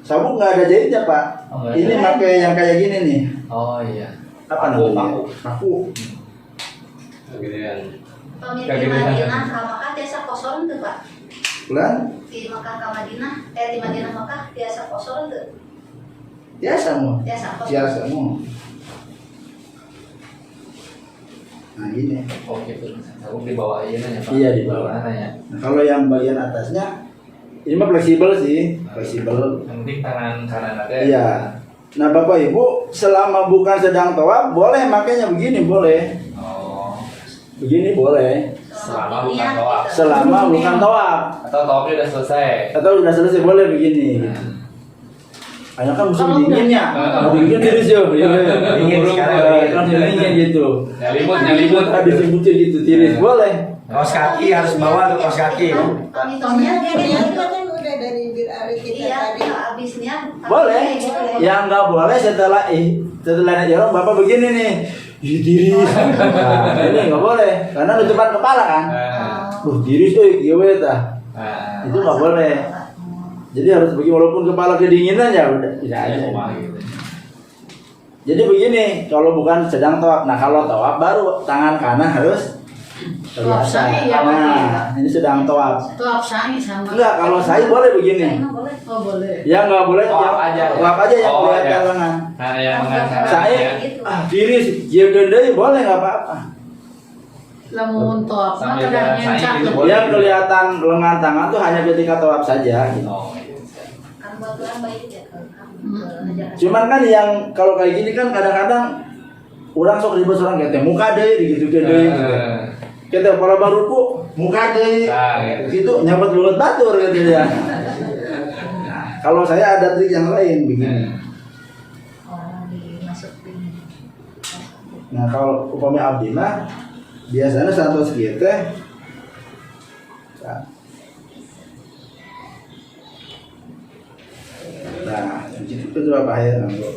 Sabuk nggak ada jahitnya Pak. Oh, nggak ada. Ini pakai yang kayak gini nih. Oh iya. Apa namanya? Paku. Kegedean. Pemimpin Madinah ke Makkah biasa kosong tuh Pak. Bulan? Di Makkah ke Madinah, di Madinah Makkah biasa kosong tuh. Biasa mau. Biasa kosong. Biasa mau. Nah gini. Oh gitu. Aku di bawah ini ya Pak. Iya, di bawah. Mana ya? Nah, kalau yang bagian atasnya ini mah fleksibel sih, fleksibel. Yang penting tangan kanan aja. Iya. Nah Bapak Ibu selama bukan sedang tawaf boleh makanya begini boleh. Oh. Begini boleh. Selama bukan tawaf. Selama bukan tawaf. Atau tawafnya udah selesai. Atau udah selesai boleh begini. Hanya kan musim Kalau dinginnya. udah- Dingin tiris yo. Dingin sekarang. Kan dingin gitu. Nyalimut. Habis dibucin gitu tiris boleh. Kaos kaki harus bawa tuh kaos kaki. Mitosnya Itu kan udah dari bir-ari kita iya, tadi. habisnya Boleh. Yang nggak boleh setelah naik jorong Bapak begini nih. Tiris. Nah, ini nggak boleh karena nutupan kepala kan. Oh. tiris kieu we tah. Nah, Itu nggak boleh. Jadi harus begini walaupun kepala kedinginan ya udah bisa ya, aja. gitu. Jadi begini, kalau bukan sedang tawaf. Nah, kalau tawaf baru tangan kanan harus Tawaf sa'i ya, Nah, ini sedang tawaf. Tawaf sa'i sama. Enggak, kalau sa'i boleh begini. Emang boleh. Oh boleh. Ya nggak boleh Tawaf yang- aja. tawaf aja yang Oh, kelihatan ya. lengan. Nah, yang mengatakan Sa'i ya. tiris, dia gendai boleh nggak apa-apa. Lamun tawaf mah Sambil kadang sa'i nyencak. gitu boleh. Yang kelihatan lengan tangan tuh hanya ketika tawaf saja. Gitu. Oh, iya. Kan baturan baik ya ke ajaran. Cuman kan yang kalau kayak gini kan kadang-kadang orang sok ribet orang kete muka deh gitu deh. Kete para baruku muka deh. Nah, gitu. Gitu nyabet bulat batur gitu ya. Nah, kalau saya ada trik yang lain begini. Oh, dimasukin. Nah, kalau upami abdi mah biasanya santos kieu teh nah, itu berapa ya nganggo.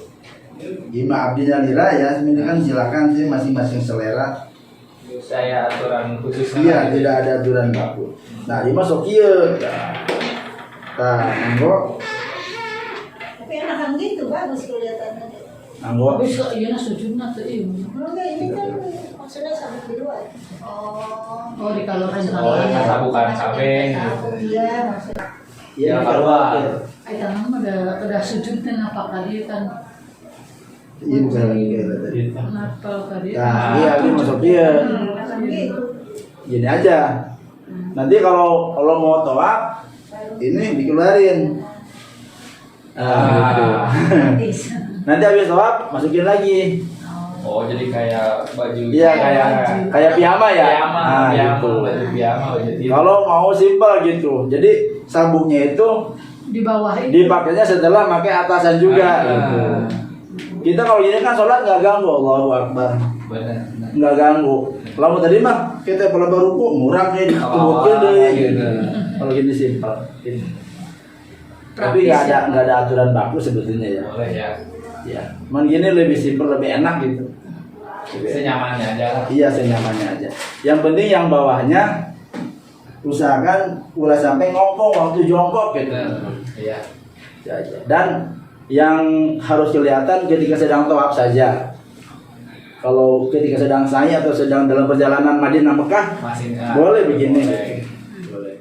Gimana abdinya lira ya, sebenarnya kan silakan sih masing-masing selera. Saya aturan khusus. Iya, tidak ada aturan baku. Nah, ini masuk kieu. Nah, nganggo Tapi enakan gitu bagus kelihatannya. nganggo Tapi kok iya na sujudna tuh iya. Enggak, ini kan maksudnya sampai di luar. Oh, Oh di kalau kan Oh, sabukan samping. Iya, maksudnya. iya Ya, kalau keluar. Ay tanang mah udah sujud na napakali kan. iya bukan lagi kayak tadi. Napal kali. Nah, iya ini masuk dia. Enakan gitu. Gini aja. Nanti kalau mau tawaf ini dikeluarin. Nah, gitu. Nanti habis tawaf masukin lagi. Oh, jadi kayak baju. Iya kayak piyama ya. Piyama, Nah, piyama, gitu. baju piyama, baju tidur. Kalau mau simpel gitu. Jadi sabuknya itu Di bawah itu. dipakainya setelah pakai atasan juga gitu. Kita kalau gini kan sholat nggak ganggu, Allahu Akbar, Benar. nggak ganggu. Kalau tadi mah kita pernah baruku murah deh, dikebukin deh. gitu. Kalau gini simpel. Tapi Praktis nggak ada aturan baku sebetulnya ya. Boleh ya. Ya, cuman gini lebih simpel, lebih enak gitu. Senyamannya aja. Iya, senyamannya aja. Yang penting yang bawahnya usahakan ulah sampai ngongkong waktu jongkok gitu. Iya. Dan yang harus kelihatan ketika sedang tawaf saja. Kalau ketika sedang sa'i atau sedang dalam perjalanan Madinah Mekah Masih boleh begini. boleh. Boleh.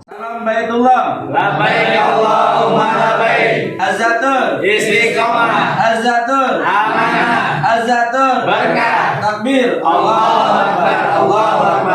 Salam Baitullah. Labbaik Allahumma labbaik. Azzatur. Istiqomah. Azzatur. Amanah. Azzatur. Berkah. Takbir. Allahu Akbar. Allahu Akbar.